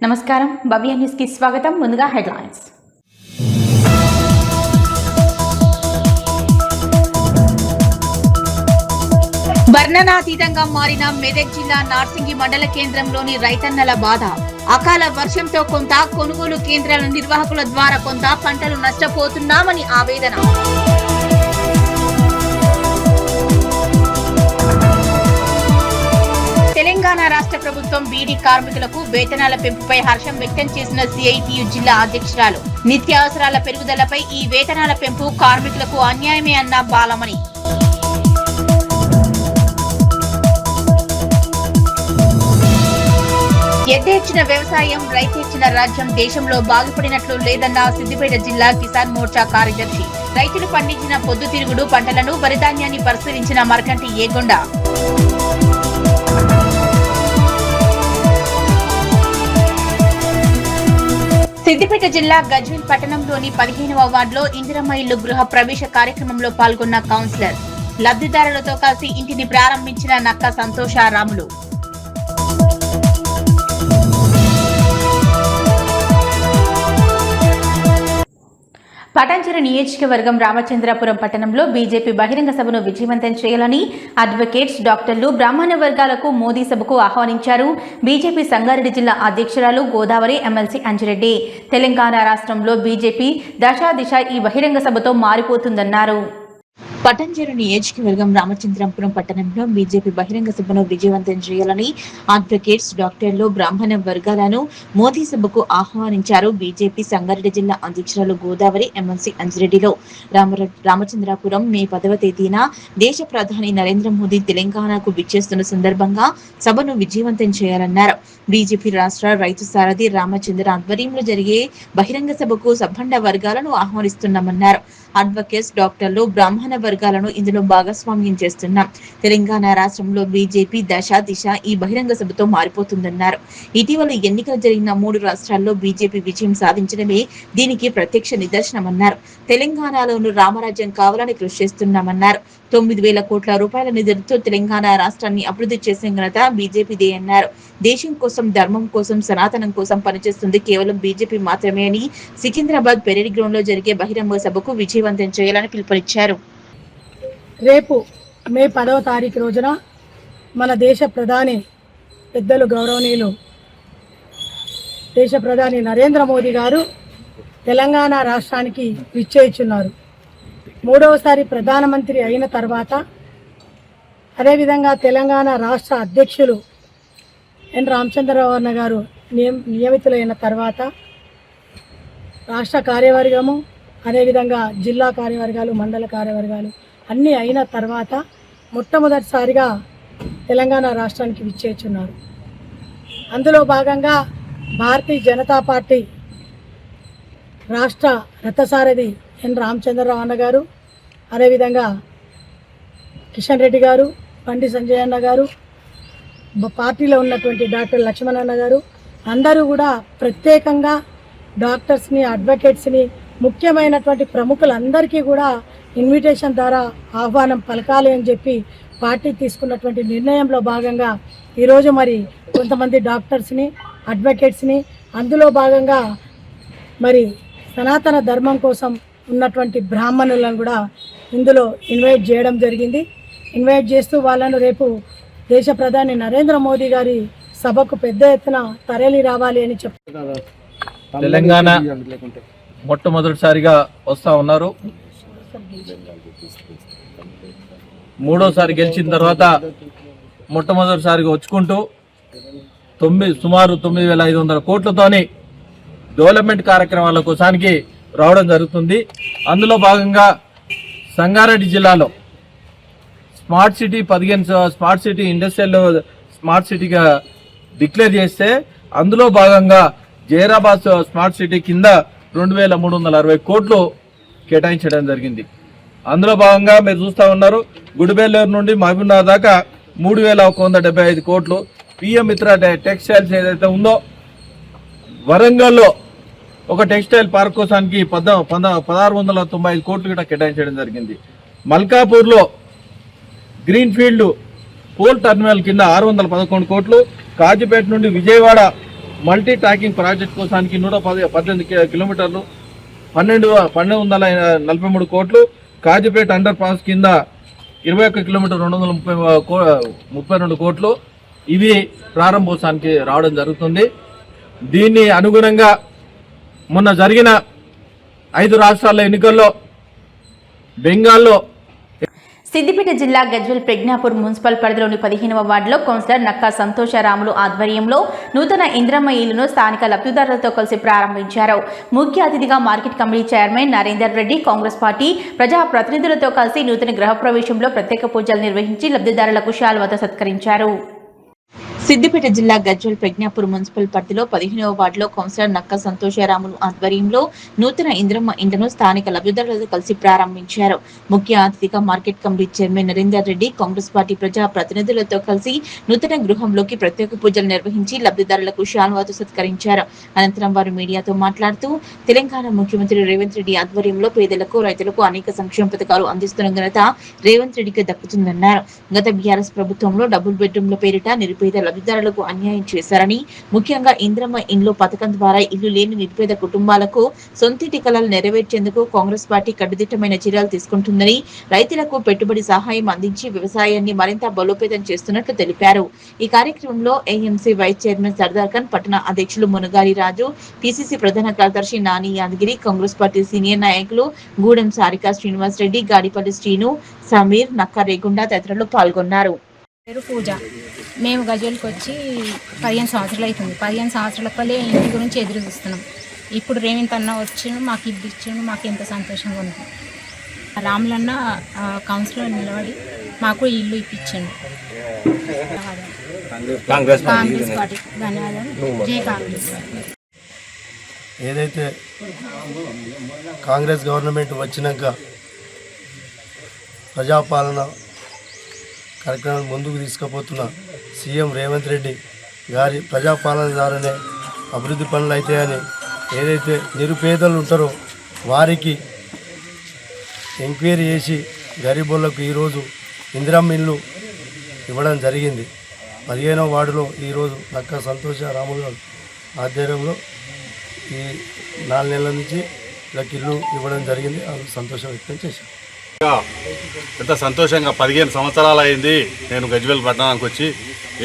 నమస్కారం భవ్య న్యూస్ కి స్వాగతం. ముందుగా హెడ్లైన్స్. వర్ణనాతీతంగా మారిన మెదక్ జిల్లా నార్సింగి మండల కేంద్రంలోని రైతన్నల బాధ. అకాల వర్షంతో కొంత, కొనుగోలు కేంద్రాల నిర్వాహకుల ద్వారా కొంత పంటలు నష్టపోతున్నామని ఆవేదన. తెలంగాణ రాష్ట్ర ప్రభుత్వం బీడీ కార్మికులకు వేతనాల పెంపుపై హర్షం వ్యక్తం చేసిన సిఐటియు జిల్లా అధ్యక్షురాలు. నిత్యావసరాల పెరుగుదలపై ఈ వేతనాల పెంపు కార్మికులకు అన్యాయమే అన్న బాలమణి. ఎద్దేర్చిన వ్యవసాయం, రైతేర్చిన రాజ్యం దేశంలో బాగుపడినట్లు లేదన్న సిద్దిపేట జిల్లా కిసాన్ మోర్చా కార్యదర్శి. రైతులు పండించిన పొద్దుతిరుగుడు పంటలను, వరిధాన్యాన్ని పరిశీలించిన మరకంటి ఏగొండ. సిద్దిపేట జిల్లా గజ్వేల్ పట్టణంలోని 15వ వార్డులో ఇందిరమ్మ ఇల్లు గృహ ప్రవేశ కార్యక్రమంలో పాల్గొన్న కౌన్సిలర్. లబ్ధిదారులతో కలిసి ఇంటిని ప్రారంభించిన నక్క సంతోషారాములు. పటాన్చెరు నియోజకవర్గం రామచంద్రాపురం పట్టణంలో బీజేపీ బహిరంగ సభను విజయవంతం చేయాలని అడ్వకేట్స్, డాక్టర్లు, బ్రాహ్మణ వర్గాలకు మోదీ సభకు ఆహ్వానించారు బీజేపీ సంగారెడ్డి జిల్లా అధ్యక్షురాలు గోదావరి ఎమ్మెల్సీ అంజిరెడ్డి. తెలంగాణ రాష్ట్రంలో బీజేపీ దశ ఈ బహిరంగ సభతో మారిపోతుందన్నారు. పటాన్చెరు నియోజకవర్గం రామచంద్రాపురం పట్టణంలో బీజేపీ బహిరంగ సభను విజయవంతం చేయాలని అడ్వకేట్స్, డాక్టర్లు, బ్రాహ్మణ వర్గాలను మోదీ సభకు ఆహ్వానించారు బీజేపీ సంగారెడ్డి జిల్లా అధ్యక్షురాలు గోదావరి ఎమ్మెల్సీ అంజిరెడ్డిలో. రామచంద్రాపురం మే 10వ తేదీన దేశ ప్రధాని నరేంద్ర మోదీ తెలంగాణకు విచ్చేస్తున్న సందర్భంగా సభను విజయవంతం చేయాలన్నారు. బీజేపీ రాష్ట్ర రైతు సారథి రామచంద్ర ఆధ్వర్యంలో జరిగే బహిరంగ సభకు సబ్బండ వర్గాలను ఆహ్వానిస్తున్నామన్నారు. అడ్వకేట్స్, డాక్టర్లు, బ్రాహ్మణ వర్గాలను ఇందులో భాగస్వామ్యం చేస్తున్నాం. తెలంగాణ రాష్ట్రంలో బీజేపీ దశ ఈ బహిరంగ సభతో మారిపోతుందన్నారు. ఇటీవల ఎన్నికలు జరిగిన 3 రాష్ట్రాల్లో బీజేపీ విజయం సాధించడమే దీనికి ప్రత్యక్ష నిదర్శనమన్నారు. తెలంగాణలోనూ రామరాజ్యం కావాలని కృషి చేస్తున్నామన్నారు. 9,000 కోట్ల రూపాయల నిధులతో తెలంగాణ రాష్ట్రాన్ని అభివృద్ధి చేసిన ఘనత బీజేపీదే అన్నారు. దేశం కోసం, ధర్మం కోసం, సనాతనం కోసం పనిచేస్తుంది కేవలం బీజేపీ మాత్రమే అని సికింద్రాబాద్ పెరేడ్ గ్రౌండ్ లో జరిగే బహిరంగ సభకు విజయవంతం చేయాలని పిలుపునిచ్చారు. రేపు మే 10వ తారీఖు రోజున మన దేశ ప్రధాని పెద్దలు గౌరవనీయులు దేశ ప్రధాని నరేంద్ర మోదీ గారు తెలంగాణ రాష్ట్రానికి విచ్చేయిచున్నారు. 3వసారి ప్రధానమంత్రి అయిన తర్వాత, అదేవిధంగా తెలంగాణ రాష్ట్ర అధ్యక్షులు ఎన్ రామచంద్రరావు అన్న గారు నియమితులైన తర్వాత రాష్ట్ర కార్యవర్గము, అదేవిధంగా జిల్లా కార్యవర్గాలు, మండల కార్యవర్గాలు అన్నీ అయిన తర్వాత మొట్టమొదటిసారిగా తెలంగాణ రాష్ట్రానికి విచ్చేస్తున్నారు. అందులో భాగంగా భారతీయ జనతా పార్టీ రాష్ట్ర రథసారథి ఎన్ రామచంద్రరావు అన్న గారు, అదేవిధంగా కిషన్ రెడ్డి గారు, బండి సంజయ్ అన్న గారు, పార్టీలో ఉన్నటువంటి డాక్టర్ లక్ష్మణ్ అన్న గారు అందరూ కూడా ప్రత్యేకంగా డాక్టర్స్ని, అడ్వకేట్స్ని, ముఖ్యమైనటువంటి ప్రముఖులందరికీ కూడా ఇన్విటేషన్ ద్వారా ఆహ్వానం పలకాలి అని చెప్పి పార్టీ తీసుకున్నటువంటి నిర్ణయంలో భాగంగా ఈరోజు మరి కొంతమంది డాక్టర్స్ని, అడ్వకేట్స్ని, అందులో భాగంగా మరి సనాతన ధర్మం కోసం ఉన్నటువంటి బ్రాహ్మణులను కూడా ఇందులో ఇన్వైట్ చేయడం జరిగింది. ఇన్వైట్ చేస్తూ వాళ్ళను రేపు దేశ ప్రధాని నరేంద్ర మోదీ గారి సభకు పెద్ద ఎత్తున తరలి రావాలి అని చెప్తున్నారు. తెలంగాణ మొట్టమొదటిసారిగా వస్తూ ఉన్నారు. 3వసారి గెలిచిన తర్వాత మొట్టమొదటిసారిగా వచ్చుకుంటూ సుమారు 9,500 కోట్లతోని డెవలప్మెంట్ కార్యక్రమాల కోసానికి రావడం జరుగుతుంది. అందులో భాగంగా సంగారెడ్డి జిల్లాలో smart city 15 smart city industrial smart సిటీగా డిక్లేర్ చేస్తే, అందులో భాగంగా జైరాబాద్ స్మార్ట్ సిటీ కింద 2,360 కోట్లు కేటాయించడం జరిగింది. అందులో భాగంగా మీరు చూస్తూ ఉన్నారు, గుడిబెల్లూరు నుండి మహబూబ్నగర్ దాకా 3,175 కోట్లు. పిఎం మిత్ర టెక్స్టైల్స్ ఏదైతే ఉందో, వరంగల్లో ఒక టెక్స్టైల్ పార్క్ కోసానికి 1,695 కోట్లు కూడా కేటాయించడం జరిగింది. మల్కాపూర్లో గ్రీన్ ఫీల్డ్ పోల్ టర్మినల్ కింద 611 కోట్లు, కాజీపేట నుండి విజయవాడ మల్టీ ట్రాకింగ్ ప్రాజెక్ట్ కోసానికి 118 కిలోమీటర్లు 1243 కోట్లు, కాజీపేట అండర్ పాస్ కింద 21 కిలోమీటర్ 232 కోట్లు ఇవి ప్రారంభోత్సవానికి రావడం జరుగుతుంది. దీన్ని అనుగుణంగా మొన్న జరిగిన 5 రాష్ట్రాల ఎన్నికల్లో బెంగాల్లో సిద్దిపేట జిల్లా గజ్వేల్ ప్రజ్ఞాపూర్ మున్సిపల్ పరిధిలోని 15వ వార్డులో కౌన్సిలర్ నక్కా సంతోషరాములు ఆధ్వర్యంలో నూతన ఇంద్రమ్మ ఇల్లును స్థానిక లబ్ధిదారులతో కలిసి ప్రారంభించారు. ముఖ్య అతిథిగా market committee chairman Narender Reddy Congress party ప్రజా ప్రతినిధులతో కలిసి నూతన గృహప్రవేశంలో ప్రత్యేక పూజలు నిర్వహించి లబ్ధిదారులకు శాలువాతో సత్కరించారు. సిద్దిపేట జిల్లా గజ్వేల్ ప్రజ్ఞాపూర్ మున్సిపల్ పరిధిలో 15వ వార్డులో కౌన్సిలర్ నక్కా సంతోషరాములు ఆధ్వర్యంలో నూతన ఇంద్రమ్మ ఇండ్లను స్థానిక లబ్ధిదారులతో కలిసి ప్రారంభించారు. ముఖ్య అతిథిగా market committee chairman Narender Reddy Congress party ప్రజా ప్రతినిధులతో కలిసి నూతన గృహంలోకి ప్రత్యేక పూజలు నిర్వహించి లబ్ధిదారులకు శాలువాతో సత్కరించారు. అనంతరం వారు మీడియాతో మాట్లాడుతూ తెలంగాణ ముఖ్యమంత్రి రేవంత్ రెడ్డి ఆధ్వర్యంలో పేదలకు రైతులకు అనేక సంక్షేమ పథకాలు అందిస్తున్న ఘనత రేవంత్ రెడ్డికి దక్కుతుందన్నారు. గత బీఆర్ఎస్ ప్రభుత్వంలో డబుల్ బెడ్రూమ్ల పేరిట నిరుపేద లబ్ధిదారులకు అన్యాయం చేశారని, ముఖ్యంగా ఇంద్రమ్మ ఇండ్లు పథకం ద్వారా ఇల్లు లేని నిరుపేద కుటుంబాలకు సొంతింటి కలలు నెరవేర్చేందుకు కాంగ్రెస్ పార్టీ కట్టుదిట్టమైన చర్యలు తీసుకుంటుందని, రైతులకు పెట్టుబడి సహాయం అందించి వ్యవసాయాన్ని మరింత బలోపేతం చేస్తున్నట్లు తెలిపారు. ఈ కార్యక్రమంలో AMC vice chairman Sardar Khan, పట్టణ అధ్యక్షులు మునగారి రాజు, పిసిసి ప్రధాన కార్యదర్శి నాని యాదగిరి, కాంగ్రెస్ పార్టీ సీనియర్ నాయకులు గూడెం సారికా శ్రీనివాస్ రెడ్డి, గాడిపల్లి శ్రీను, సమీర్, నక్క రేగుండ తదితరులు పాల్గొన్నారు. పూజ మేము గజ్వేల్కి వచ్చి 15 సంవత్సరాలు అవుతుంది. 15 సంవత్సరాల పల్లె ఇంటి గురించి ఎదురు చూస్తున్నాం. ఇప్పుడు రేవంత్ అన్న వచ్చిండు, మాకు ఇల్లు ఇచ్చిండు, మాకు ఎంత సంతోషంగా ఉంది. రాములన్న కౌన్సిలర్ నిలబడి మాకు ఇల్లు ఇప్పించండు. కాంగ్రెస్ పార్టీ ధన్యవాదాలు. జై కాంగ్రెస్. ఏదైతే కాంగ్రెస్ గవర్నమెంట్ వచ్చినాక ప్రజాపాలన కార్యక్రమాన్ని ముందుకు తీసుకుపోతున్న సీఎం రేవంత్ రెడ్డి గారి ప్రజాపాలన ద్వారానే అభివృద్ధి పనులు అవుతాయని, ఏదైతే నిరుపేదలు ఉంటారో వారికి ఎంక్వైరీ చేసి గరీబులకు ఈరోజు ఇందిరమ్మ ఇల్లు ఇవ్వడం జరిగింది. 15వ వార్డులో ఈరోజు నక్కా సంతోషరాములు ఆధ్వర్యంలో ఈ 4 నెలల నుంచి వీళ్ళకి ఇల్లు ఇవ్వడం జరిగింది. సంతోషం వ్యక్తం చేశారు. ఎంత సంతోషంగా 15 సంవత్సరాలు అయింది నేను గజ్వేల్ పట్టణానికి వచ్చి.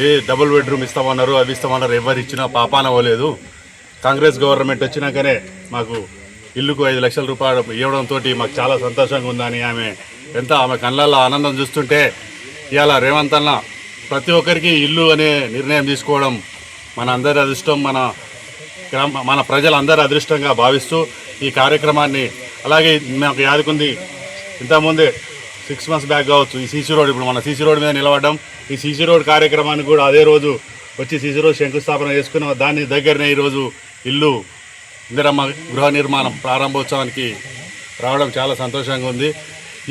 ఏ డబుల్ బెడ్రూమ్ ఇస్తామన్నారు, అవి ఇస్తామన్నారు, ఎవరు ఇచ్చినా పాపాన పోలేదు. కాంగ్రెస్ గవర్నమెంట్ వచ్చినాకనే మాకు ఇల్లుకు 5 లక్షల రూపాయలు ఇవ్వడంతో మాకు చాలా సంతోషంగా ఉందని ఆమె కళ్ళల్లో ఆనందం చూస్తుంటే, ఇవాళ రేవంత్ అన్న ప్రతి ఒక్కరికి ఇల్లు అనే నిర్ణయం తీసుకోవడం మన అందరి అదృష్టం, మన ప్రజలందరి అదృష్టంగా భావిస్తూ ఈ కార్యక్రమాన్ని, అలాగే మాకు యాదుకుంది ఇంతకుముందే 6 months బ్యాక్ కావచ్చు, ఈ సీసీ రోడ్, ఇప్పుడు మన సీసీ రోడ్ మీద నిలబడ్డం. ఈ సీసీ రోడ్ కార్యక్రమానికి కూడా అదే రోజు వచ్చి సీసీ రోడ్ శంకుస్థాపన చేసుకున్న దాని దగ్గరనే ఈరోజు ఇల్లు ఇందిరమ్మ గృహ నిర్మాణం ప్రారంభోత్సవానికి రావడం చాలా సంతోషంగా ఉంది.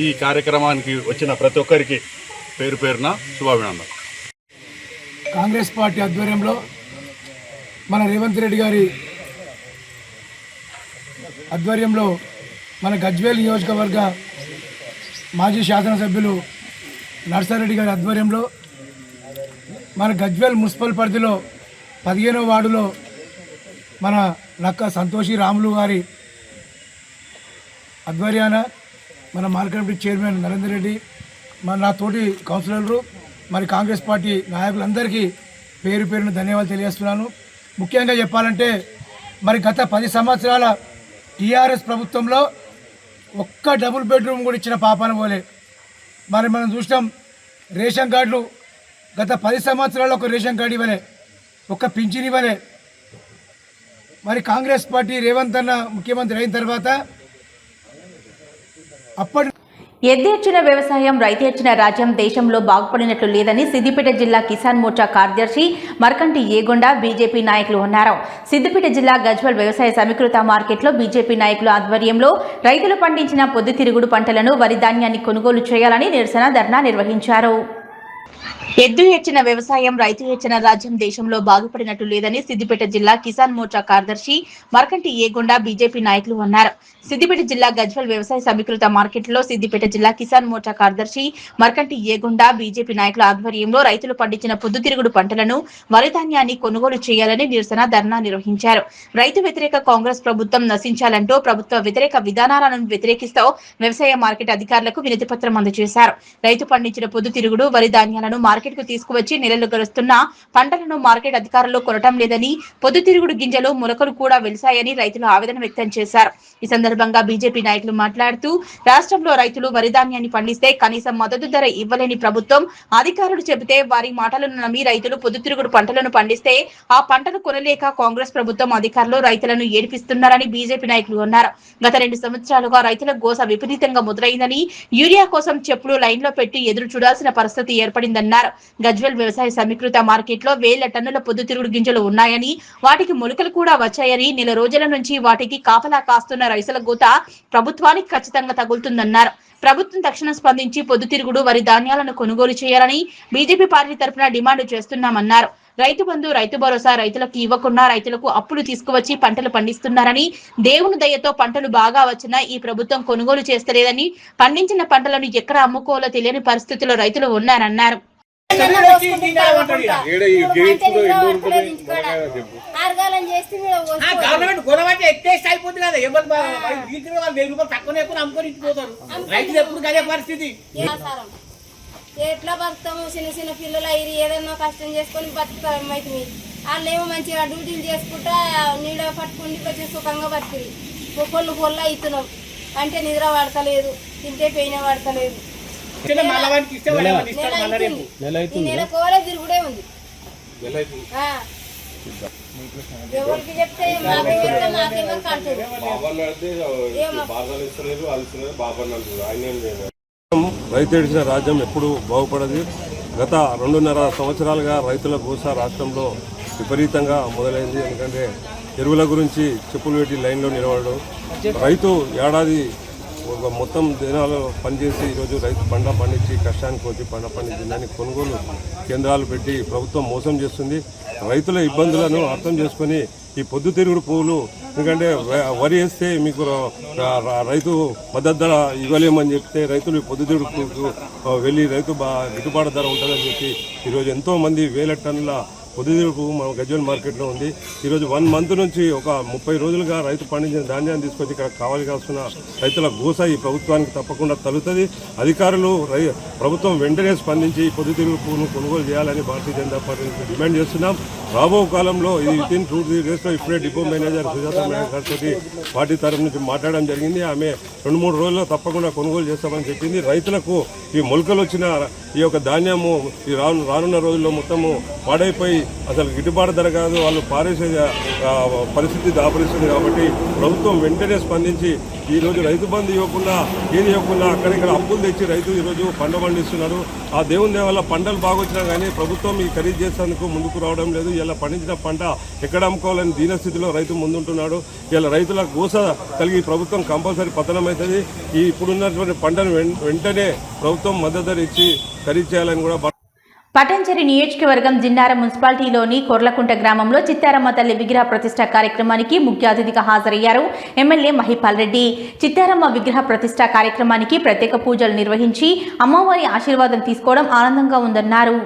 ఈ కార్యక్రమానికి వచ్చిన ప్రతి ఒక్కరికి పేరు పేరున శుభాభినందనలు. కాంగ్రెస్ పార్టీ ఆధ్వర్యంలో మన రేవంత్ రెడ్డి గారి ఆధ్వర్యంలో మన గజ్వేల్ నియోజకవర్గ మాజీ శాసనసభ్యులు నర్సారెడ్డి గారి ఆధ్వర్యంలో మన గజ్వేల్ మున్సిపల్ పరిధిలో 15వ వార్డులో మన నక్కా సంతోషి రాములు గారి ఆధ్వర్యాన మన market committee chairman Narender Reddy, నా తోటి కౌన్సిలర్లు, మరి కాంగ్రెస్ పార్టీ నాయకులందరికీ పేరు పేరున ధన్యవాదాలు తెలియజేస్తున్నాను. ముఖ్యంగా చెప్పాలంటే మరి గత 10 సంవత్సరాల టీఆర్ఎస్ ప్రభుత్వంలో ఒక్క డబుల్ బెడ్రూమ్ కూడా ఇచ్చిన పాపాన పోలే. మరి మనం చూసినాం, రేషన్ కార్డులు గత 10 సంవత్సరాల్లో ఒక రేషన్ కార్డు ఇవ్వలే, ఒక్క పింఛన్ ఇవ్వలే. మరి కాంగ్రెస్ పార్టీ రేవంత్ అన్న ముఖ్యమంత్రి అయిన తర్వాత అప్పటి ఎద్దేర్చిన వ్యవసాయం, రైతేర్చిన రాజ్యం దేశంలో బాగుపడినట్లు లేదని సిద్దిపేట జిల్లా కిసాన్ మోర్చా కార్యదర్శి మర్కంటి ఏగొండ బీజేపీ నాయకులు అన్నారు. సిద్దిపేట జిల్లా గజ్వేల్ వ్యవసాయ సమీకృత మార్కెట్లో బీజేపీ నాయకుల ఆధ్వర్యంలో రైతులు పండించిన పొద్దుతిరుగుడు పంటలను, వరి ధాన్యాన్ని కొనుగోలు చేయాలని నిరసన ధర్నా నిర్వహించారు. ఎద్దు ఏడ్చిన వ్యవసాయం, రైతు ఏడ్చిన రాజ్యం దేశంలో బాగుపడినట్టు లేదని సిద్దిపేట జిల్లా కిసాన్ మోర్చా కార్యదర్శి మరకంటి ఏగొండ బీజేపీ నాయకులు అన్నారు. సిద్దిపేట జిల్లా గజ్వెల్ వ్యవసాయ సమీకృత మార్కెట్లో సిద్దిపేట జిల్లా కిసాన్ మోర్చా కార్యదర్శి మరకంటి ఏగొండ బీజేపీ నాయకుల ఆధ్వర్యంలో రైతులు పండించిన పొద్దుతిరుగుడు పంటలను, వరి ధాన్యాన్ని కొనుగోలు చేయాలని నిరసన ధర్నా నిర్వహించారు. రైతు వ్యతిరేక కాంగ్రెస్ ప్రభుత్వం నశించాలంటూ ప్రభుత్వ వ్యతిరేక విధానాలను వ్యతిరేకిస్తూ వ్యవసాయ మార్కెట్ అధికారులకు వినతి పత్రం అందజేశారు. రైతు పండించిన పొద్దుతిరుగుడు, వరి ధాన్యాలను మార్కెట్ కు తీసుకువచ్చి నెలలు గడుస్తున్న పంటలను మార్కెట్ అధికారులు కొనటం లేదని, పొద్దుతిరుగుడు గింజలు, మొలకలు కూడా వెలిశాయని రైతులు ఆవేదన వ్యక్తం చేశారు. ఈ సందర్భంగా బీజేపీ నాయకులు మాట్లాడుతూ రాష్ట్రంలో రైతులు వరి ధాన్యాన్ని పండిస్తే కనీసం మద్దతు ధర ఇవ్వలేని ప్రభుత్వం, అధికారులు చెబితే వారి మాటలను నమ్మి రైతులు పొద్దుతిరుగుడు పంటలను పండిస్తే ఆ పంటను కొనలేక కాంగ్రెస్ ప్రభుత్వం, అధికారులు రైతులను ఏడిపిస్తున్నారని బీజేపీ నాయకులు అన్నారు. గత 2 సంవత్సరాలుగా రైతుల గోస విపరీతంగా మొదలైందని, యూరియా కోసం చెప్పులు లైన్లో పెట్టి ఎదురు చూడాల్సిన పరిస్థితి ఏర్పడిందన్నారు. గజ్వెల్ వ్యవసాయ సమీకృత మార్కెట్లో 1000 టన్నుల పొద్దుతిరుగుడు గింజలు ఉన్నాయని, వాటికి మొలకలు కూడా వచ్చాయని, నెల రోజుల నుంచి వాటికి కాపలా కాస్తున్న రైతుల గోత ప్రభుత్వానికి ఖచ్చితంగా తగులుతుందన్నారు. ప్రభుత్వం తక్షణం స్పందించి పొద్దుతిరుగుడు, వరి ధాన్యాలను కొనుగోలు చేయాలని బీజేపీ పార్టీ తరఫున డిమాండ్ చేస్తున్నామన్నారు. రైతు బంధు, రైతు భరోసా రైతులకు ఇవ్వకుండా రైతులకు అప్పులు తీసుకువచ్చి పంటలు పండిస్తున్నారని, దేవుని దయతో పంటలు బాగా వచ్చినా ఈ ప్రభుత్వం కొనుగోలు చేస్తలేదని, పండించిన పంటలను ఎక్కడ అమ్ముకోవాలో తెలియని పరిస్థితిలో రైతులు ఉన్నారన్నారు. గవర్నమెంట్ కొనబట్టి ఎక్కేసి అయిపోతుంది కదా. ఎవరు తక్కువ అమ్ముకొని ఇచ్చిపోతారు. రైతులు ఎప్పుడు అదే పరిస్థితి. ఎట్లా బతుకుతాము? చిన్న చిన్న పిల్లలు అయ్యి ఏదైనా కష్టం చేసుకొని బతుకుతాం. అయితే వాళ్ళు ఏమో మంచిగా డ్యూటీలు చేసుకుంటా నీడ పట్టుకుని కొంచెం సుఖంగా బతికి పొల్లు అవుతున్నాం. అంటే నిద్ర పడతలేదు, తింటే పెయిన పడతలేదు. నెల కోలే తిరుగుడే ఉంది. ఎవరికి చెప్తే మాకేమో కంటారు. రైతు ఏడిచిన రాజ్యం ఎప్పుడు బాగుపడదు. గత 2.5 సంవత్సరాలుగా రైతుల గోస రాష్ట్రంలో విపరీతంగా మొదలైంది. ఎందుకంటే ఎరువుల గురించి చెప్పులు పెట్టి లైన్లో నిలబడడం, రైతు ఏడాది మొత్తం దినాలు పనిచేసి ఈరోజు రైతు పంట పండించి కష్టానికి వచ్చి పంట పండించి దాన్ని కొనుగోలు కేంద్రాలు పెట్టి ప్రభుత్వం మోసం చేస్తుంది. రైతుల ఇబ్బందులను అర్థం చేసుకొని ఈ పొద్దుతిరుగుడు పువ్వులు, ఎందుకంటే వరి వేస్తే మీకు రైతు మద్దతు ధర ఇవ్వలేమని చెప్తే రైతులు పొద్దుతిరుగుడు పువ్వుకు వెళ్ళి రైతు గిట్టుబాటు ధర ఉంటుందని చెప్పి ఈరోజు ఎంతోమంది 1000 టన్నుల పొద్దుతిరుగుడు పువ్వు మన గజ్వెల్ మార్కెట్లో ఉంది. ఈరోజు 1 మంత్ నుంచి ఒక 30 రోజులుగా రైతు పండించిన ధాన్యాన్ని తీసుకొచ్చి ఇక్కడ కావాలి కాస్తున్న రైతుల గోస ఈ ప్రభుత్వానికి తప్పకుండా తగులుతుంది. అధికారులు ప్రభుత్వం వెంటనే స్పందించి పొద్దుతిరుగుడు పువ్వును కొనుగోలు చేయాలని భారతీయ జనతా పార్టీ నుంచి డిమాండ్ చేస్తున్నాం. రాబో కాలంలో ఇది వితిన్ 2-3 డేస్లో ఇప్పుడే డిపో మేనేజర్ సుజాత మేడం గారితో పార్టీ తరఫు నుంచి మాట్లాడడం జరిగింది. ఆమె 2-3 రోజుల్లో తప్పకుండా కొనుగోలు చేస్తామని చెప్పింది. రైతులకు ఈ మొలకలు వచ్చిన ఈ యొక్క ధాన్యము ఈ రానున్న రోజుల్లో మొత్తము పాడైపోయి అసలు గిట్టుబాటు ధర కాదు, వాళ్ళు పారేసే పరిస్థితి దాపరిస్తుంది. కాబట్టి ప్రభుత్వం వెంటనే స్పందించి ఈరోజు రైతు బంధు ఇవ్వకుండా ఏది ఇవ్వకుండా అక్కడిక్కడ అప్పులు తెచ్చి రైతు ఈరోజు పంట పండిస్తున్నారు. ఆ దేవుని వల్ల పంటలు బాగొచ్చినా కానీ ప్రభుత్వం ఈ ఖరీదు చేసేందుకు ముందుకు రావడం లేదు. ఇలా పండించిన పంట ఎక్కడ అమ్ముకోవాలని దీనస్థితిలో రైతు ముందుంటున్నాడు. ఇలా రైతుల గోస కలిగి ప్రభుత్వం కంపల్సరీ పతనం అవుతుంది. ఈ ఇప్పుడున్నటువంటి పంటను వెంటనే ప్రభుత్వం మద్దతు ధర ఇచ్చి ఖరీదు చేయాలని కూడా. పటంచెరు నియోజకవర్గం జిన్నారం మున్సిపాలిటీలోని కొర్లకుంట గ్రామంలో చిత్తారమ్మ తల్లి విగ్రహ ప్రతిష్ట కార్యక్రమానికి ముఖ్య అతిథిగా హాజరయ్యారు ఎమ్మెల్యే మహిపాల్ రెడ్డి. చిత్తారమ్మ విగ్రహ ప్రతిష్ట కార్యక్రమానికి ప్రత్యేక పూజలు నిర్వహించి అమ్మవారి ఆశీర్వాదం తీసుకోవడం ఆనందంగా ఉందన్నారు.